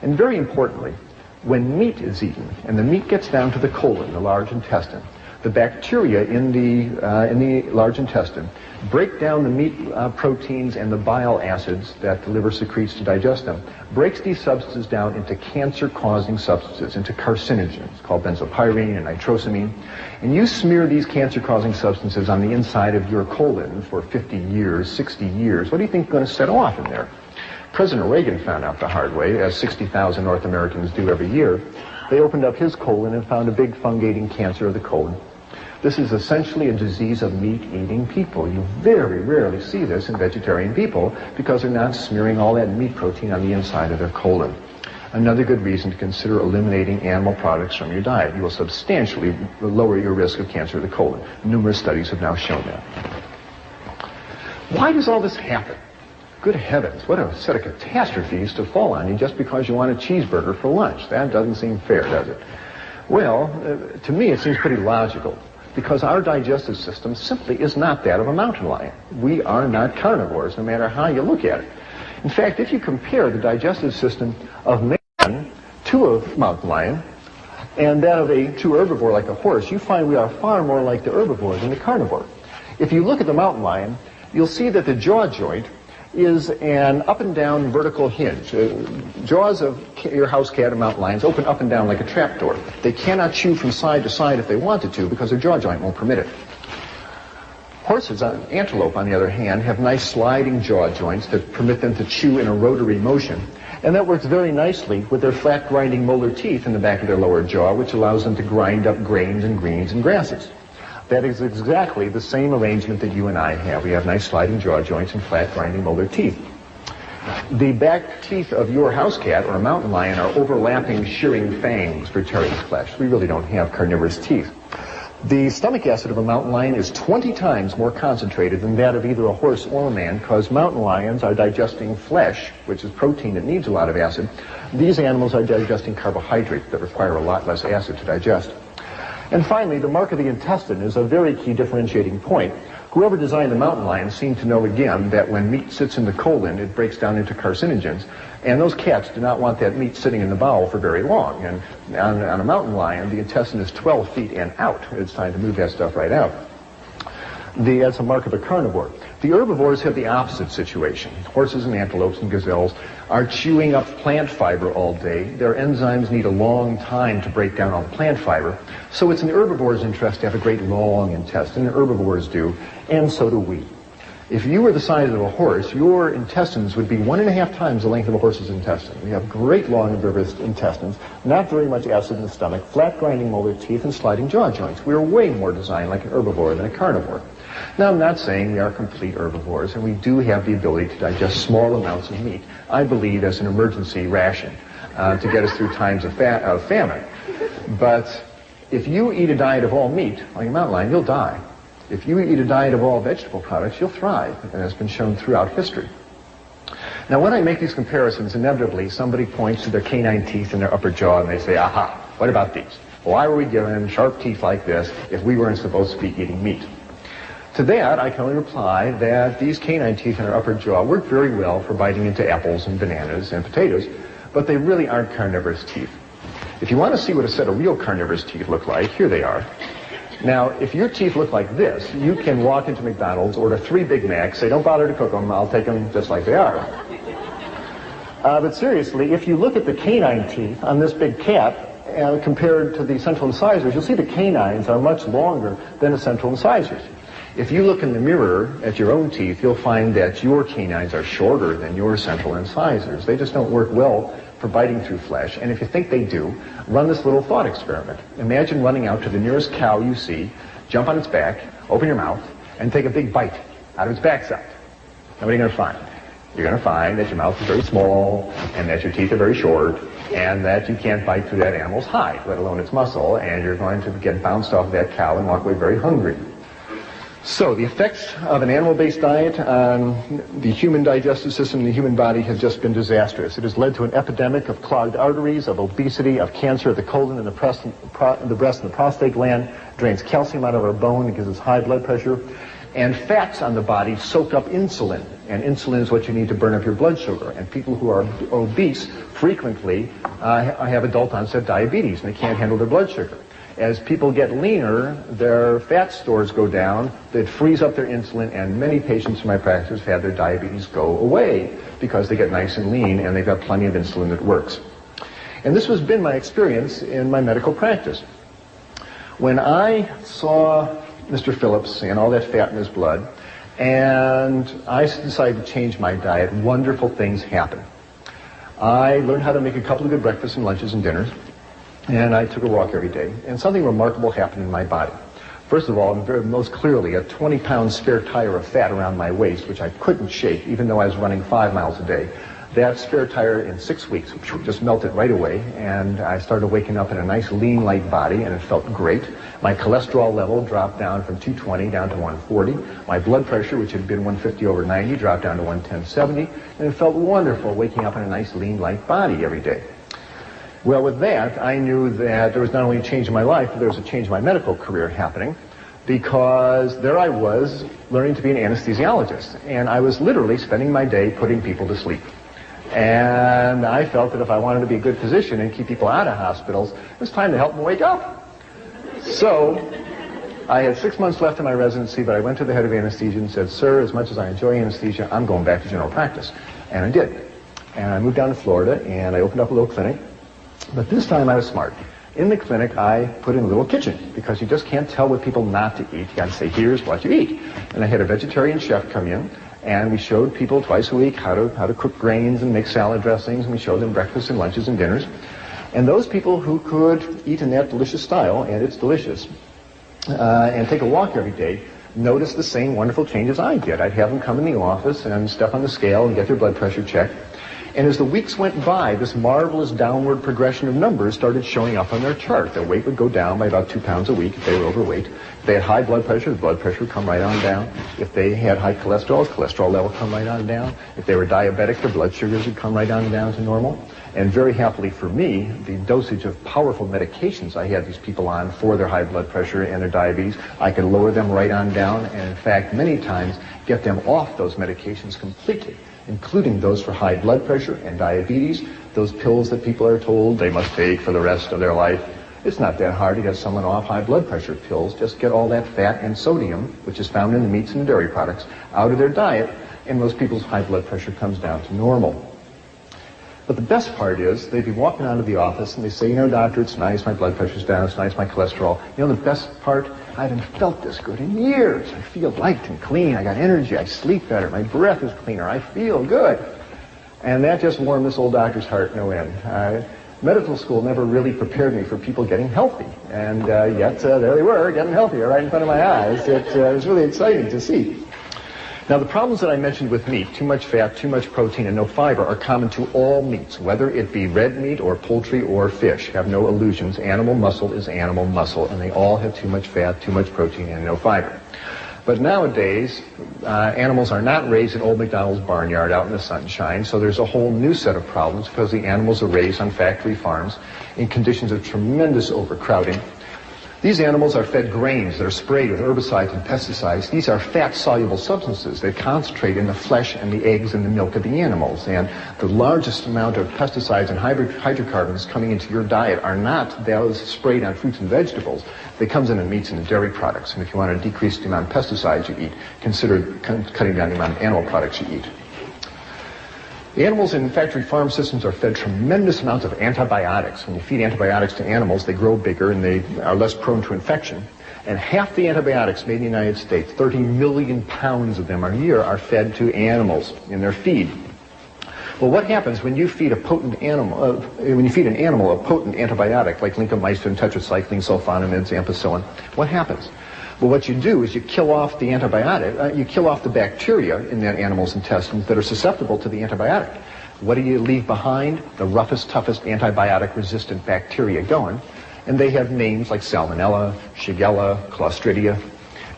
And very importantly, when meat is eaten, and the meat gets down to the colon, the large intestine, the bacteria in the large intestine break down the meat proteins and the bile acids that the liver secretes to digest them, breaks these substances down into cancer-causing substances, into carcinogens called benzopyrene and nitrosamine. And you smear these cancer-causing substances on the inside of your colon for 50 years, 60 years. What do you think is going to set off in there? President Reagan found out the hard way, as 60,000 North Americans do every year. They opened up his colon and found a big fungating cancer of the colon. This is essentially a disease of meat-eating people. You very rarely see this in vegetarian people because they're not smearing all that meat protein on the inside of their colon. Another good reason to consider eliminating animal products from your diet. You will substantially lower your risk of cancer of the colon. Numerous studies have now shown that. Why does all this happen? Good heavens, what a set of catastrophes to fall on you just because you want a cheeseburger for lunch. That doesn't seem fair, does it? Well, to me it seems pretty logical, because our digestive system simply is not that of a mountain lion. We are not carnivores, no matter how you look at it. In fact, if you compare the digestive system of man to a mountain lion and that of a true herbivore like a horse, you find we are far more like the herbivore than the carnivore. If you look at the mountain lion, you'll see that the jaw joint is an up and down vertical hinge. Jaws of your house cat and mountain lions open up and down like a trapdoor. They cannot chew from side to side if they wanted to because their jaw joint won't permit it. Horses, antelope on the other hand, have nice sliding jaw joints that permit them to chew in a rotary motion. And that works very nicely with their flat grinding molar teeth in the back of their lower jaw, which allows them to grind up grains and greens and grasses. That is exactly the same arrangement that you and I have. We have nice sliding jaw joints and flat grinding molar teeth. The back teeth of your house cat or a mountain lion are overlapping shearing fangs for tearing flesh. We really don't have carnivorous teeth. The stomach acid of a mountain lion is 20 times more concentrated than that of either a horse or a man, because mountain lions are digesting flesh, which is protein that needs a lot of acid. These animals are digesting carbohydrates that require a lot less acid to digest. And finally, the mark of the intestine is a very key differentiating point. Whoever designed the mountain lion seemed to know again that when meat sits in the colon, it breaks down into carcinogens. And those cats do not want that meat sitting in the bowel for very long. And on a mountain lion, the intestine is 12 feet and out. It's time to move that stuff right out. That's a mark of a carnivore. The herbivores have the opposite situation. Horses and antelopes and gazelles are chewing up plant fiber all day. Their enzymes need a long time to break down all the plant fiber. So it's in the herbivore's interest to have a great long intestine, and herbivores do, and so do we. If you were the size of a horse, your intestines would be 1.5 times the length of a horse's intestine. We have great long herbivorous intestines, not very much acid in the stomach, flat grinding molar teeth, and sliding jaw joints. We are way more designed like an herbivore than a carnivore. Now, I'm not saying we are complete herbivores, and we do have the ability to digest small amounts of meat, I believe, as an emergency ration to get us through times of famine. But if you eat a diet of all meat, like a mountain lion, you'll die. If you eat a diet of all vegetable products, you'll thrive, and that's been shown throughout history. Now, when I make these comparisons, inevitably somebody points to their canine teeth in their upper jaw and they say, aha, what about these? Why were we given sharp teeth like this if we weren't supposed to be eating meat? To that, I can only reply that these canine teeth in our upper jaw work very well for biting into apples and bananas and potatoes, but they really aren't carnivorous teeth. If you want to see what a set of real carnivorous teeth look like, here they are. Now, if your teeth look like this, you can walk into McDonald's, order 3 Big Macs, say, don't bother to cook them, I'll take them just like they are. But seriously, if you look at the canine teeth on this big cat, compared to the central incisors, you'll see the canines are much longer than the central incisors. If you look in the mirror at your own teeth, you'll find that your canines are shorter than your central incisors. They just don't work well for biting through flesh. And if you think they do, run this little thought experiment. Imagine running out to the nearest cow you see, jump on its back, open your mouth, and take a big bite out of its backside. Now what are you going to find? You're going to find that your mouth is very small, and that your teeth are very short, and that you can't bite through that animal's hide, let alone its muscle, and you're going to get bounced off of that cow and walk away very hungry. So the effects of an animal-based diet on the human digestive system and the human body has just been disastrous. It has led to an epidemic of clogged arteries, of obesity, of cancer of the colon and the breast and the prostate gland, drains calcium out of our bone, it gives us high blood pressure, and fats on the body soak up insulin, and insulin is what you need to burn up your blood sugar. And people who are obese frequently have adult onset diabetes, and they can't handle their blood sugar. As people get leaner, their fat stores go down, that frees up their insulin, and many patients in my practice have had their diabetes go away because they get nice and lean and they've got plenty of insulin that works. And this has been my experience in my medical practice. When I saw Mr. Phillips and all that fat in his blood, and I decided to change my diet, wonderful things happened. I learned how to make a couple of good breakfasts and lunches and dinners. And I took a walk every day, and something remarkable happened in my body. First of all, and most clearly, a 20-pound spare tire of fat around my waist, which I couldn't shake, even though I was running 5 miles a day. That spare tire in 6 weeks just melted right away, and I started waking up in a nice lean, light body, and it felt great. My cholesterol level dropped down from 220 down to 140. My blood pressure, which had been 150/90, dropped down to 110/70, and it felt wonderful waking up in a nice, lean, light body every day. Well, with that, I knew that there was not only a change in my life, but there was a change in my medical career happening, because there I was learning to be an anesthesiologist, and I was literally spending my day putting people to sleep. And I felt that if I wanted to be a good physician and keep people out of hospitals, it was time to help them wake up. So I had 6 months left in my residency, but I went to the head of anesthesia and said, sir, as much as I enjoy anesthesia, I'm going back to general practice. And I did. And I moved down to Florida, and I opened up a little clinic. But this time I was smart. In the clinic, I put in a little kitchen, because you just can't tell what people not to eat. You got to say, here's what you eat. And I had a vegetarian chef come in, And we showed people twice a week how to cook grains and make salad dressings, and we showed them breakfasts and lunches and dinners. And those people who could eat in that delicious style, and it's delicious, and take a walk every day, noticed the same wonderful changes I did. I'd have them come in the office and step on the scale and get their blood pressure checked. And as the weeks went by, this marvelous downward progression of numbers started showing up on their chart. Their weight would go down by about 2 pounds a week if they were overweight. If they had high blood pressure, the blood pressure would come right on down. If they had high cholesterol, the cholesterol level would come right on down. If they were diabetic, their blood sugars would come right on down to normal. And very happily for me, the dosage of powerful medications I had these people on for their high blood pressure and their diabetes, I could lower them right on down, and in fact, many times, get them off those medications completely, including those for high blood pressure and diabetes, those pills that people are told they must take for the rest of their life. It's not that hard to get someone off high blood pressure pills. Just get all that fat and sodium, which is found in the meats and dairy products, out of their diet, and most people's high blood pressure comes down to normal. But the best part is, they'd be walking out of the office and they say, you know, doctor, it's nice, my blood pressure's down, it's nice, my cholesterol. You know, the best part, I haven't felt this good in years. I feel light and clean, I got energy, I sleep better, my breath is cleaner, I feel good. And that just warmed this old doctor's heart no end. Medical school never really prepared me for people getting healthy. And yet, there they were, getting healthier right in front of my eyes. It was really exciting to see. Now, the problems that I mentioned with meat, too much fat, too much protein, and no fiber, are common to all meats, whether it be red meat or poultry or fish. Have no illusions. Animal muscle is animal muscle, and they all have too much fat, too much protein, and no fiber. But nowadays, animals are not raised in old McDonald's barnyard out in the sunshine, so there's a whole new set of problems because the animals are raised on factory farms in conditions of tremendous overcrowding. These animals are fed grains that are sprayed with herbicides and pesticides. These are fat-soluble substances that concentrate in the flesh and the eggs and the milk of the animals. And the largest amount of pesticides and hydrocarbons coming into your diet are not those sprayed on fruits and vegetables. They come in meats and dairy products. And if you want to decrease the amount of pesticides you eat, consider cutting down the amount of animal products you eat. The animals in factory farm systems are fed tremendous amounts of antibiotics. When you feed antibiotics to animals, they grow bigger and they are less prone to infection. And half the antibiotics made in the United States, 30 million pounds of them a year, are fed to animals in their feed. Well, what happens when you feed an animal a potent antibiotic like lincomycin, tetracycline, sulfonamides, ampicillin? What happens? Well, what you do is you kill off the antibiotic, you kill off the bacteria in that animal's intestines that are susceptible to the antibiotic. What do you leave behind? The roughest, toughest antibiotic-resistant bacteria going. And they have names like Salmonella, Shigella, Clostridia.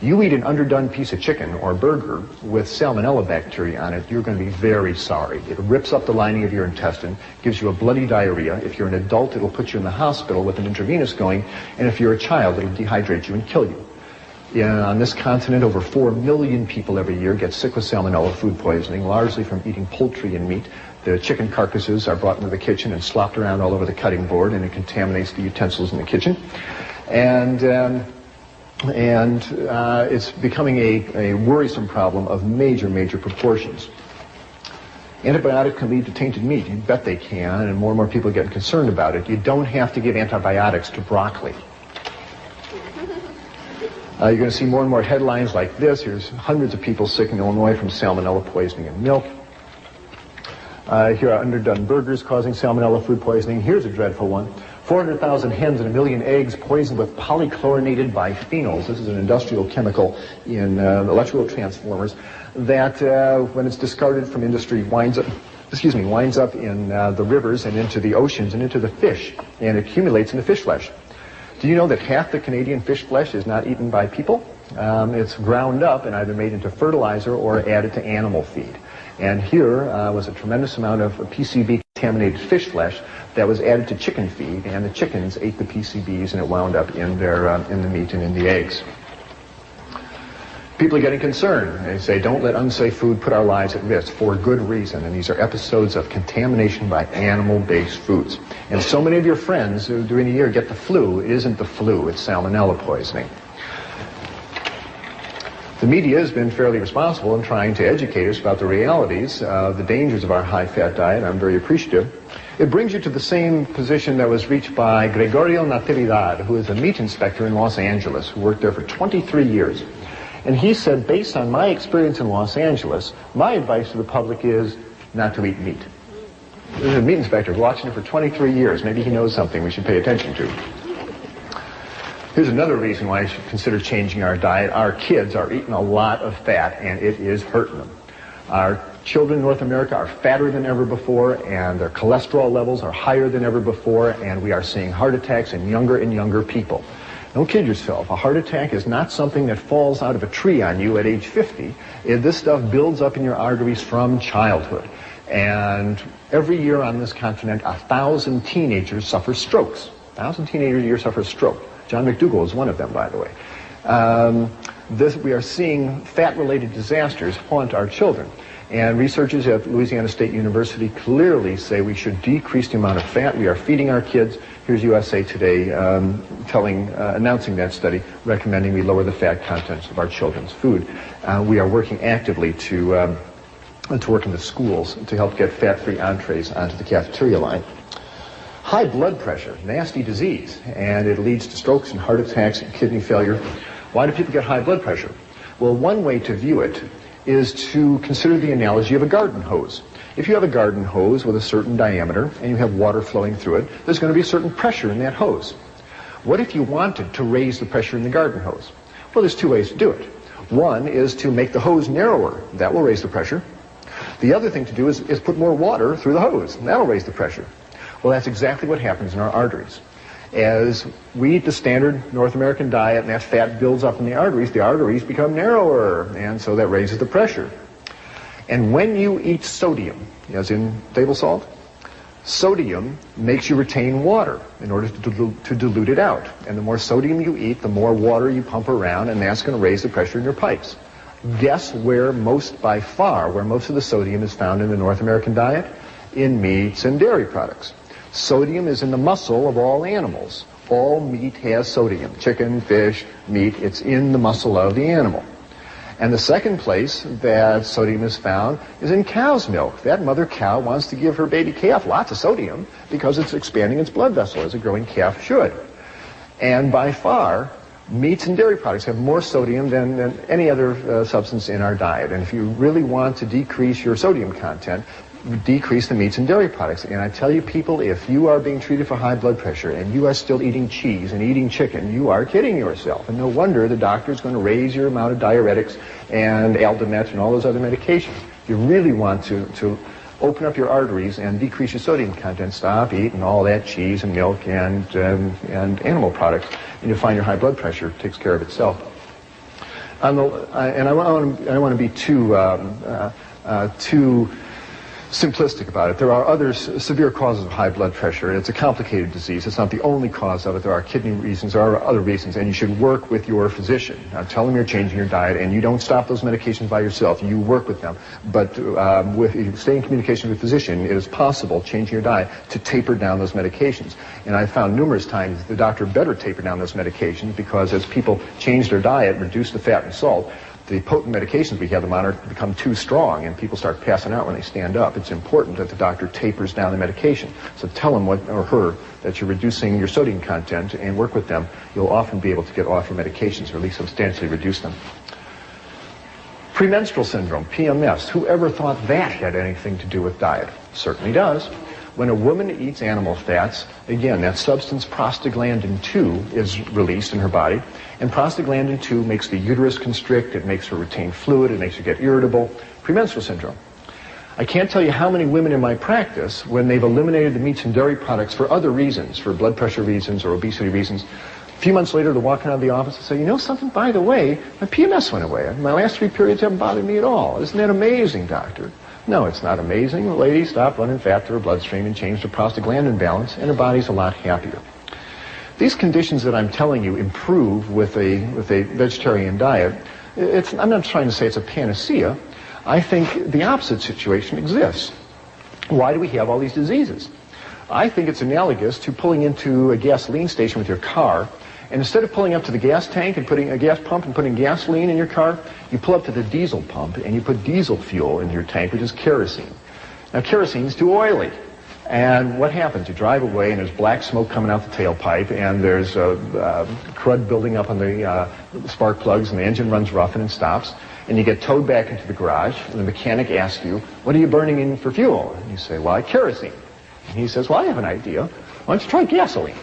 You eat an underdone piece of chicken or burger with Salmonella bacteria on it, you're going to be very sorry. It rips up the lining of your intestine, gives you a bloody diarrhea. If you're an adult, it'll put you in the hospital with an intravenous going. And if you're a child, it'll dehydrate you and kill you. On this continent, over 4 million people every year get sick with salmonella food poisoning, largely from eating poultry and meat. The chicken carcasses are brought into the kitchen and slopped around all over the cutting board, and it contaminates the utensils in the kitchen. And it's becoming a worrisome problem of major, major proportions. Antibiotics can lead to tainted meat. You bet they can, and more people are getting concerned about it. You don't have to give antibiotics to broccoli. You're going to see more and more headlines like this. Here's hundreds of people sick in Illinois from salmonella poisoning in milk. Here are underdone burgers causing salmonella food poisoning. Here's a dreadful one. 400,000 hens and 1 million eggs poisoned with polychlorinated biphenyls. This is an industrial chemical in electrical transformers that, when it's discarded from industry, winds up in the rivers and into the oceans and into the fish, and accumulates in the fish flesh. Do you know that half the Canadian fish flesh is not eaten by people? It's ground up and either made into fertilizer or added to animal feed. And here was a tremendous amount of PCB-contaminated fish flesh that was added to chicken feed, and the chickens ate the PCBs, and it wound up in the meat and in the eggs. People are getting concerned. They say, don't let unsafe food put our lives at risk, for good reason. And these are episodes of contamination by animal-based foods. And so many of your friends who during the year get the flu, it isn't the flu, it's salmonella poisoning. The media has been fairly responsible in trying to educate us about the realities, the dangers of our high-fat diet. I'm very appreciative. It brings you to the same position that was reached by Gregorio Natividad, who is a meat inspector in Los Angeles, who worked there for 23 years. And he said, based on my experience in Los Angeles, my advice to the public is not to eat meat. There's a meat inspector watching it for 23 years. Maybe he knows something we should pay attention to. Here's another reason why you should consider changing our diet. Our kids are eating a lot of fat, and it is hurting them. Our children in North America are fatter than ever before, and their cholesterol levels are higher than ever before, and we are seeing heart attacks in younger and younger people. Don't kid yourself. A heart attack is not something that falls out of a tree on you at age 50. This stuff builds up in your arteries from childhood. And every year on this continent, 1,000 teenagers suffer strokes. 1,000 teenagers a year suffer a stroke. John McDougall is one of them, by the way. We are seeing fat-related disasters haunt our children. And researchers at Louisiana State University clearly say we should decrease the amount of fat we are feeding our kids. Here's USA Today announcing that study, recommending we lower the fat contents of our children's food. We are working actively to work in the schools to help get fat-free entrees onto the cafeteria line. High blood pressure, nasty disease, and it leads to strokes and heart attacks and kidney failure. Why do people get high blood pressure? Well, one way to view it is to consider the analogy of a garden hose. If you have a garden hose with a certain diameter and you have water flowing through it, there's going to be a certain pressure in that hose. What if you wanted to raise the pressure in the garden hose? Well, there's two ways to do it. One is to make the hose narrower. That will raise the pressure. The other thing to do is put more water through the hose. And that will raise the pressure. Well, that's exactly what happens in our arteries. As we eat the standard North American diet and that fat builds up in the arteries become narrower, and so that raises the pressure. And when you eat sodium, as in table salt, sodium makes you retain water in order to dilute it out. And the more sodium you eat, the more water you pump around, and that's going to raise the pressure in your pipes. Guess where most of the sodium is found in the North American diet? In meats and dairy products. Sodium is in the muscle of all animals. All meat has sodium. Chicken, fish, meat, it's in the muscle of the animal. And the second place that sodium is found is in cow's milk. That mother cow wants to give her baby calf lots of sodium because it's expanding its blood vessel as a growing calf should. And by far, meats and dairy products have more sodium than any other substance in our diet. And if you really want to decrease your sodium content, decrease the meats and dairy products. And I tell you, people, if you are being treated for high blood pressure and you are still eating cheese and eating chicken, you are kidding yourself. And no wonder the doctor is going to raise your amount of diuretics and Aldomet and all those other medications. If you really want to open up your arteries and decrease your sodium content, stop eating all that cheese and milk and animal products, and you'll find your high blood pressure takes care of itself. I want to be too simplistic about it. There are other severe causes of high blood pressure. It's a complicated disease. It's not the only cause of it. There are kidney reasons. There are other reasons, and you should work with your physician. Now, tell them you're changing your diet, and you don't stop those medications by yourself. You work with them. But if you stay in communication with a physician, it is possible, changing your diet, to taper down those medications. And I've found numerous times the doctor better taper down those medications because as people change their diet, reduce the fat and salt, the potent medications we have them on become too strong, and people start passing out when they stand up. It's important that the doctor tapers down the medication. So tell him or her that you're reducing your sodium content and work with them. You'll often be able to get off your medications or at least substantially reduce them. Premenstrual syndrome, PMS. Whoever thought that had anything to do with diet? Certainly does. When a woman eats animal fats, again, that substance prostaglandin 2 is released in her body, and prostaglandin 2 makes the uterus constrict, it makes her retain fluid, it makes her get irritable. Premenstrual syndrome. I can't tell you how many women in my practice, when they've eliminated the meats and dairy products for other reasons, for blood pressure reasons or obesity reasons, a few months later they're walking out of the office and say, you know something, by the way, my PMS went away. My last 3 periods haven't bothered me at all. Isn't that amazing, doctor? No, it's not amazing. The lady stopped running fat through her bloodstream and changed her prostaglandin balance, and her body's a lot happier. These conditions that I'm telling you improve with a vegetarian diet. I'm not trying to say it's a panacea. I think the opposite situation exists. Why do we have all these diseases? I think it's analogous to pulling into a gasoline station with your car, and instead of pulling up to the gas tank and putting a gas pump and putting gasoline in your car, you pull up to the diesel pump and you put diesel fuel in your tank, which is kerosene. Now, kerosene is too oily. And what happens? You drive away, and there's black smoke coming out the tailpipe, and there's crud building up on the spark plugs, and the engine runs rough and it stops. And you get towed back into the garage, and the mechanic asks you, what are you burning in for fuel? And you say, well, kerosene. And he says, well, I have an idea. Why don't you try gasoline?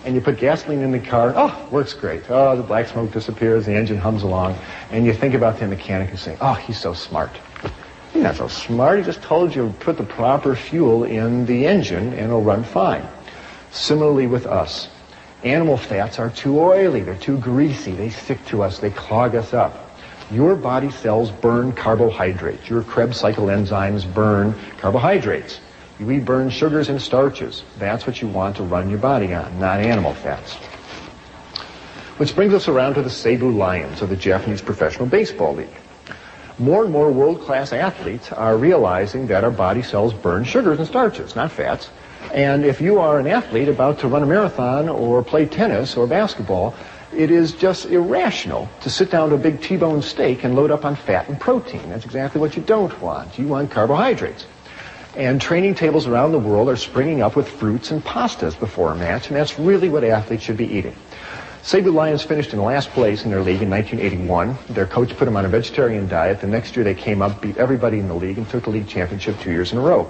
And you put gasoline in the car. Oh, works great. Oh, the black smoke disappears, the engine hums along. And you think about the mechanic and say, oh, he's so smart. He's not so smart. He just told you to put the proper fuel in the engine, and it'll run fine. Similarly with us. Animal fats are too oily. They're too greasy. They stick to us. They clog us up. Your body cells burn carbohydrates. Your Krebs cycle enzymes burn carbohydrates. We burn sugars and starches. That's what you want to run your body on, not animal fats. Which brings us around to the Seibu Lions of the Japanese Professional Baseball League. More and more world-class athletes are realizing that our body cells burn sugars and starches, not fats. And if you are an athlete about to run a marathon or play tennis or basketball, it is just irrational to sit down to a big T-bone steak and load up on fat and protein. That's exactly what you don't want. You want carbohydrates. And training tables around the world are springing up with fruits and pastas before a match, and that's really what athletes should be eating. Seibu Lions finished in last place in their league in 1981. Their coach put them on a vegetarian diet. The next year they came up, beat everybody in the league, and took the league championship 2 years in a row.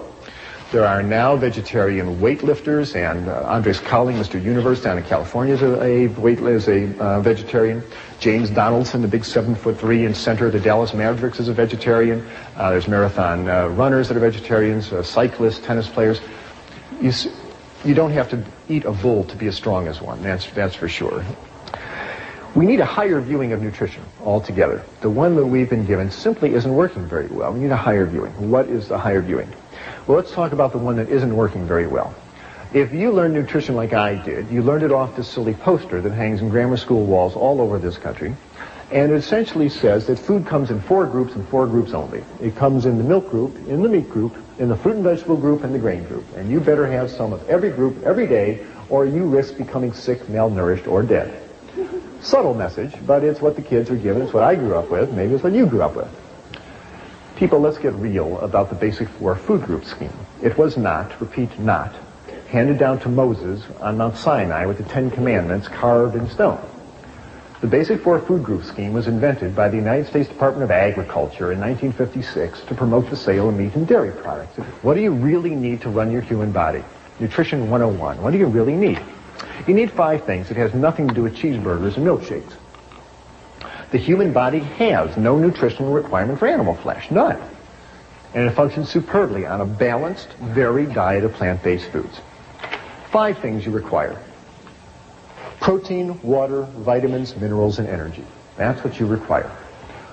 There are now vegetarian weightlifters, and Andres Cowling, Mr. Universe down in California, is a vegetarian. James Donaldson, the big 7'3" in center of the Dallas Mavericks, is a vegetarian. There's marathon runners that are vegetarians, cyclists, tennis players. You don't have to eat a bull to be as strong as one, that's for sure. We need a higher viewing of nutrition altogether. The one that we've been given simply isn't working very well. We need a higher viewing. What is the higher viewing? Well, let's talk about the one that isn't working very well. If you learn nutrition like I did, you learned it off this silly poster that hangs in grammar school walls all over this country. And it essentially says that food comes in 4 groups and 4 groups only. It comes in the milk group, in the meat group, in the fruit and vegetable group, and the grain group. And you better have some of every group every day, or you risk becoming sick, malnourished, or dead. Subtle message, but it's what the kids are given. It's what I grew up with. Maybe it's what you grew up with. People, let's get real about the basic 4 food group scheme. It was not, repeat, not, handed down to Moses on Mount Sinai with the 10 Commandments carved in stone. The basic 4 food group scheme was invented by the United States Department of Agriculture in 1956 to promote the sale of meat and dairy products. What do you really need to run your human body? Nutrition 101. What do you really need? You need 5 things. It has nothing to do with cheeseburgers and milkshakes. The human body has no nutritional requirement for animal flesh, none. And it functions superbly on a balanced, varied diet of plant-based foods. 5 things you require. Protein, water, vitamins, minerals, and energy. That's what you require.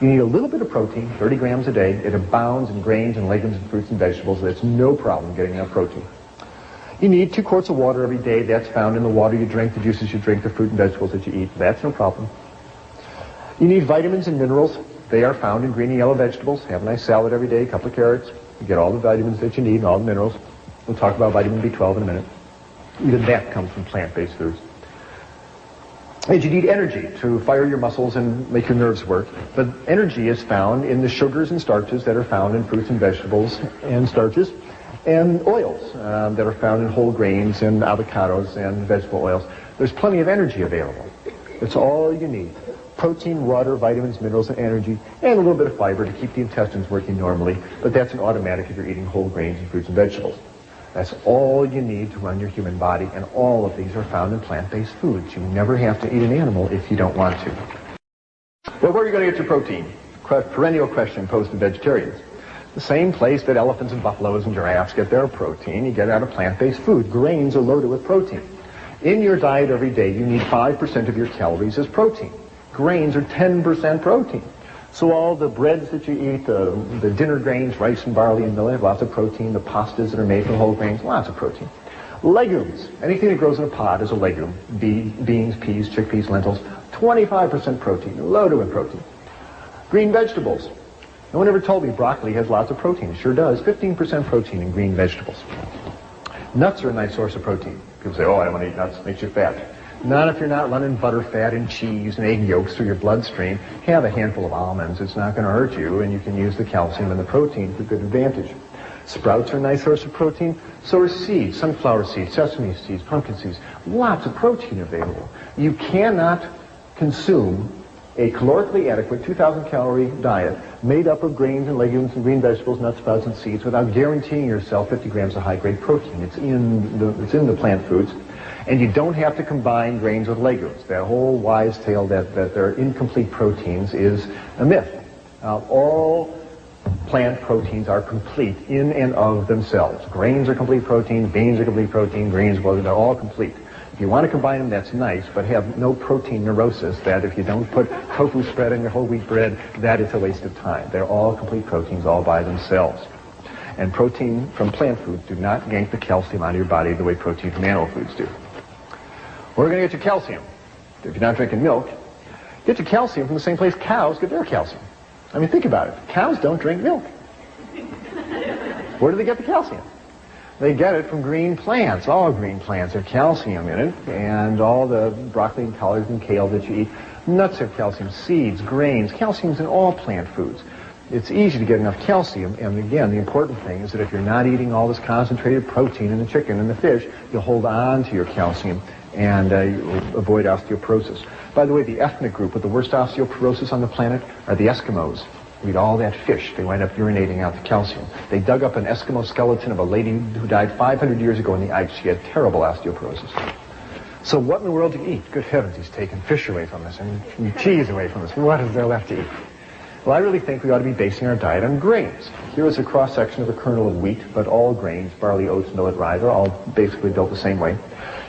You need a little bit of protein, 30 grams a day. It abounds in grains and legumes and fruits and vegetables. That's no problem getting enough protein. You need 2 quarts of water every day. That's found in the water you drink, the juices you drink, the fruit and vegetables that you eat. That's no problem. You need vitamins and minerals. They are found in green and yellow vegetables. Have a nice salad every day, a couple of carrots. You get all the vitamins that you need and all the minerals. We'll talk about vitamin B12 in a minute. Even that comes from plant-based foods. And you need energy to fire your muscles and make your nerves work. But energy is found in the sugars and starches that are found in fruits and vegetables and starches, and oils that are found in whole grains and avocados and vegetable oils. There's plenty of energy available. That's all you need. Protein, water, vitamins, minerals, and energy, and a little bit of fiber to keep the intestines working normally, but that's an automatic if you're eating whole grains and fruits and vegetables. That's all you need to run your human body, and all of these are found in plant-based foods. You never have to eat an animal if you don't want to. Well, where are you going to get your protein? Perennial question posed to vegetarians. The same place that elephants and buffaloes and giraffes get their protein, you get out of plant-based food. Grains are loaded with protein. In your diet every day, you need 5% of your calories as protein. Grains are 10% protein. So all the breads that you eat, the dinner grains, rice and barley and millet, have lots of protein. The pastas that are made from whole grains, lots of protein. Legumes, anything that grows in a pod is a legume. Beans, peas, chickpeas, lentils, 25% protein, loaded with protein. Green vegetables. No one ever told me broccoli has lots of protein. It sure does. 15% protein in green vegetables. Nuts are a nice source of protein. People say, oh, I don't want to eat nuts, it makes you fat. Not if you're not running butter, fat, and cheese and egg yolks through your bloodstream. Have a handful of almonds. It's not going to hurt you, and you can use the calcium and the protein for good advantage. Sprouts are a nice source of protein. So are seeds, sunflower seeds, sesame seeds, pumpkin seeds. Lots of protein available. You cannot consume a calorically adequate 2,000 calorie diet made up of grains and legumes and green vegetables, nuts, sprouts, and seeds without guaranteeing yourself 50 grams of high-grade protein. It's in the plant foods. And you don't have to combine grains with legumes. That whole wise tale that they're incomplete proteins is a myth. All plant proteins are complete in and of themselves. Grains are complete protein, beans are complete protein, greens, well, they're all complete. If you want to combine them, that's nice, but have no protein neurosis that if you don't put tofu spread in your whole wheat bread, that is a waste of time. They're all complete proteins all by themselves. And protein from plant foods do not yank the calcium out of your body the way protein from animal foods do. Where are we going to get your calcium? If you're not drinking milk, get your calcium from the same place cows get their calcium. I mean, think about it. Cows don't drink milk. Where do they get the calcium? They get it from green plants. All green plants have calcium in it, and all the broccoli and collards and kale that you eat. Nuts have calcium, seeds, grains. Calcium's in all plant foods. It's easy to get enough calcium, and again, the important thing is that if you're not eating all this concentrated protein in the chicken and the fish, you'll hold on to your calcium and you'll avoid osteoporosis. By the way, the ethnic group with the worst osteoporosis on the planet are the Eskimos. Who eat all that fish. They wind up urinating out the calcium. They dug up an Eskimo skeleton of a lady who died 500 years ago in the ice. She had terrible osteoporosis. So what in the world do you eat? Good heavens, he's taken fish away from us and cheese away from us. What is there left to eat? Well, I really think we ought to be basing our diet on grains. Here is a cross-section of a kernel of wheat, but all grains, barley, oats, millet, rye, they're all basically built the same way.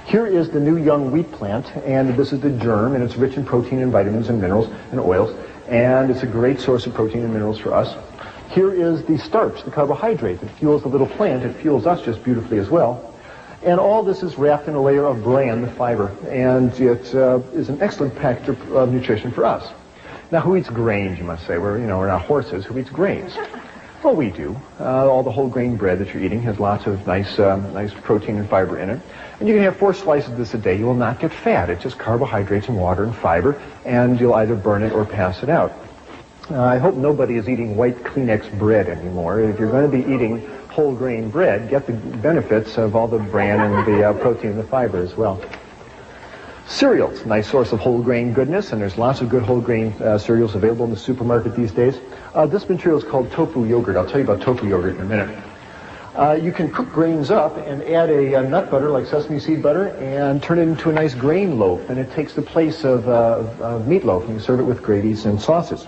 Here is the new young wheat plant, and this is the germ, and it's rich in protein and vitamins and minerals and oils, and it's a great source of protein and minerals for us. Here is the starch, the carbohydrate that fuels the little plant. It fuels us just beautifully as well. And all this is wrapped in a layer of bran, the fiber, and it is an excellent package of nutrition for us. Now, who eats grains, you must say? We're not horses. Who eats grains? Well, we do. All the whole grain bread that you're eating has lots of nice protein and fiber in it. And you can have 4 slices of this a day. You will not get fat. It's just carbohydrates and water and fiber, and you'll either burn it or pass it out. I hope nobody is eating white Kleenex bread anymore. If you're going to be eating whole grain bread, get the benefits of all the bran and the protein and the fiber as well. Cereals, nice source of whole grain goodness, and there's lots of good whole grain cereals available in the supermarket these days. This material is called tofu yogurt. I'll tell you about tofu yogurt in a minute. You can cook grains up and add a nut butter like sesame seed butter and turn it into a nice grain loaf, and it takes the place of meatloaf, and you serve it with gravies and sauces.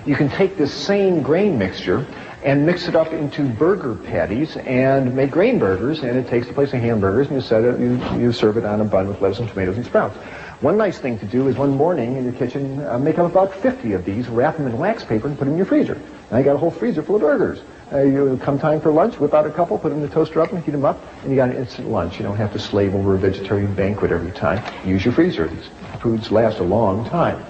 You can take this same grain mixture and mix it up into burger patties and make grain burgers, and it takes the place of hamburgers, and you serve it on a bun with lettuce and tomatoes and sprouts. One nice thing to do is one morning in your kitchen, make up about 50 of these, wrap them in wax paper, and put them in your freezer. Now you got a whole freezer full of burgers. You come time for lunch, whip out a couple, put them in the toaster oven, heat them up, and you got an instant lunch. You don't have to slave over a vegetarian banquet every time. Use your freezer. These foods last a long time.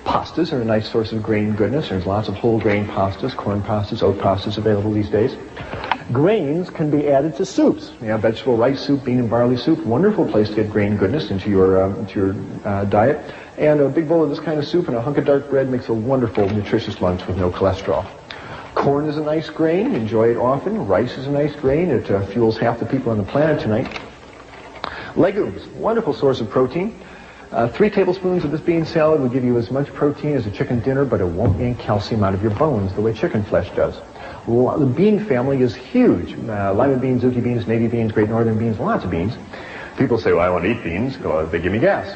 Pastas are a nice source of grain goodness. There's lots of whole grain pastas, corn pastas, oat pastas available these days. Grains can be added to soups. You have vegetable rice soup, bean and barley soup. Wonderful place to get grain goodness into your diet. And a big bowl of this kind of soup and a hunk of dark bread makes a wonderful, nutritious lunch with no cholesterol. Corn is a nice grain. Enjoy it often. Rice is a nice grain. It fuels half the people on the planet tonight. Legumes, wonderful source of protein. 3 tablespoons of this bean salad will give you as much protein as a chicken dinner, but it won't yank calcium out of your bones the way chicken flesh does. The bean family is huge. Lima beans, zucchini beans, navy beans, great northern beans, lots of beans. People say, well, I want to eat beans because they give me gas.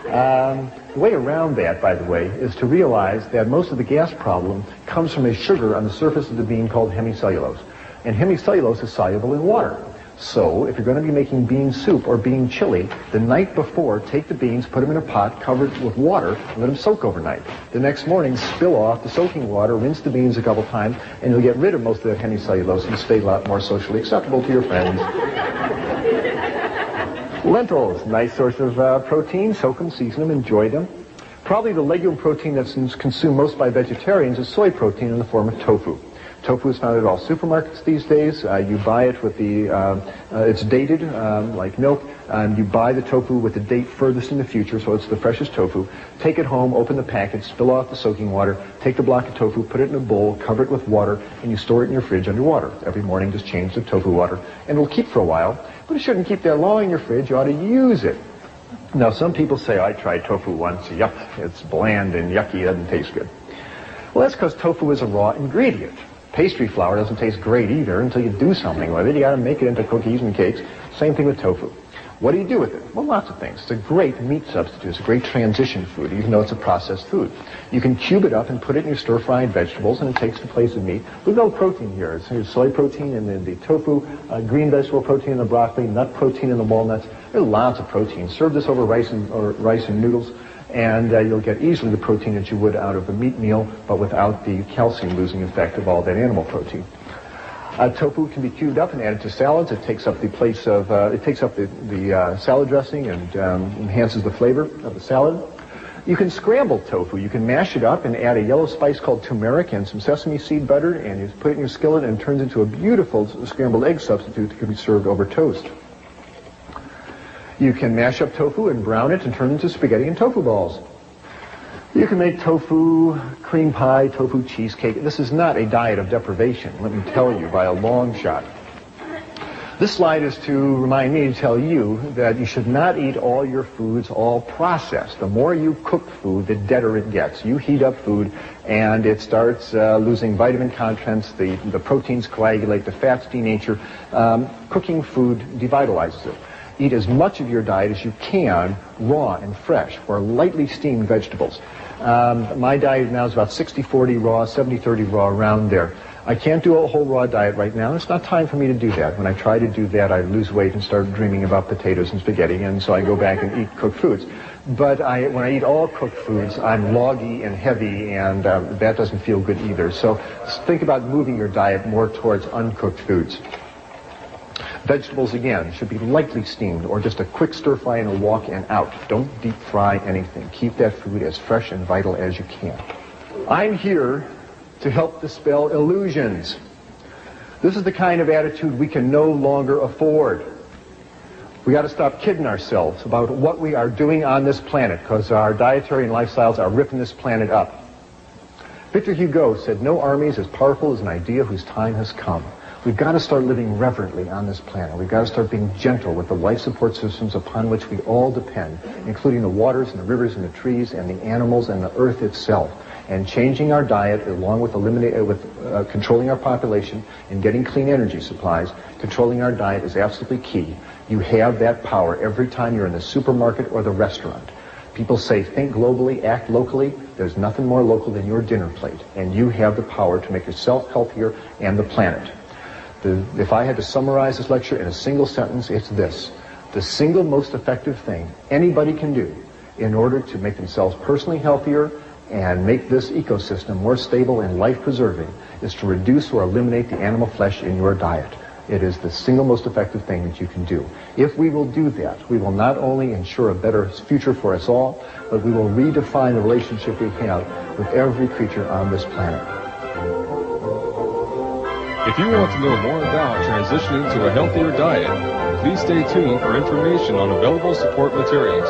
The way around that, by the way, is to realize that most of the gas problem comes from a sugar on the surface of the bean called hemicellulose. And hemicellulose is soluble in water. So, if you're going to be making bean soup or bean chili, the night before, take the beans, put them in a pot, cover it with water, and let them soak overnight. The next morning, spill off the soaking water, rinse the beans a couple times, and you'll get rid of most of that hemicellulose and stay a lot more socially acceptable to your friends. Lentils, nice source of protein. Soak them, season them, enjoy them. Probably the legume protein that's consumed most by vegetarians is soy protein in the form of tofu. Tofu is found at all supermarkets these days. You buy it with it's dated, like milk. You buy the tofu with the date furthest in the future, so it's the freshest tofu. Take it home, open the package, spill off the soaking water, take the block of tofu, put it in a bowl, cover it with water, and you store it in your fridge under water. Every morning just change the tofu water, and it'll keep for a while, but it shouldn't keep that long in your fridge. You ought to use it. Now, some people say, I tried tofu once, yuck, it's bland and yucky, it doesn't taste good. Well, that's because tofu is a raw ingredient. Pastry flour doesn't taste great either until you do something with it. You got to make it into cookies and cakes. Same thing with tofu. What do you do with it? Well, lots of things. It's a great meat substitute. It's a great transition food, even though it's a processed food. You can cube it up and put it in your stir-fried vegetables, and it takes the place of meat. We've got protein here. There's soy protein in the tofu, green vegetable protein in the broccoli, nut protein in the walnuts. There's lots of protein. Serve this over rice and noodles, and you'll get easily the protein that you would out of a meat meal, but without the calcium-losing effect of all that animal protein. Tofu can be cubed up and added to salads. It takes up the place of, the salad dressing and enhances the flavor of the salad. You can scramble tofu. You can mash it up and add a yellow spice called turmeric and some sesame seed butter, and you put it in your skillet, and it turns into a beautiful scrambled egg substitute that can be served over toast. You can mash up tofu and brown it and turn it into spaghetti and tofu balls. You can make tofu cream pie, tofu cheesecake. This is not a diet of deprivation, let me tell you, by a long shot. This slide is to remind me to tell you that you should not eat all your foods all processed. The more you cook food, the deader it gets. You heat up food and it starts losing vitamin contents, the proteins coagulate, the fats denature. Cooking food devitalizes it. Eat as much of your diet as you can raw and fresh or lightly steamed vegetables. My diet now is about 60-40 raw, 70-30 raw, around there. I can't do a whole raw diet right now. It's not time for me to do that. When I try to do that, I lose weight and start dreaming about potatoes and spaghetti, and so I go back and eat cooked foods. But when I eat all cooked foods, I'm loggy and heavy, and that doesn't feel good either. So think about moving your diet more towards uncooked foods. Vegetables, again, should be lightly steamed or just a quick stir-fry and a walk and out. Don't deep fry anything. Keep that food as fresh and vital as you can. I'm here to help dispel illusions. This is the kind of attitude we can no longer afford. We got to stop kidding ourselves about what we are doing on this planet, because our dietary and lifestyles are ripping this planet up. Victor Hugo said, "No army is as powerful as an idea whose time has come." We've got to start living reverently on this planet. We've got to start being gentle with the life support systems upon which we all depend, including the waters and the rivers and the trees and the animals and the earth itself. And changing our diet, along with controlling our population and getting clean energy supplies, controlling our diet is absolutely key. You have that power every time you're in the supermarket or the restaurant. People say, think globally, act locally. There's nothing more local than your dinner plate. And you have the power to make yourself healthier and the planet. If I had to summarize this lecture in a single sentence, it's this. The single most effective thing anybody can do in order to make themselves personally healthier and make this ecosystem more stable and life-preserving is to reduce or eliminate the animal flesh in your diet. It is the single most effective thing that you can do. If we will do that, we will not only ensure a better future for us all, but we will redefine the relationship we have with every creature on this planet.
If you want to know more about transitioning to a healthier diet, please stay tuned for information on available support materials.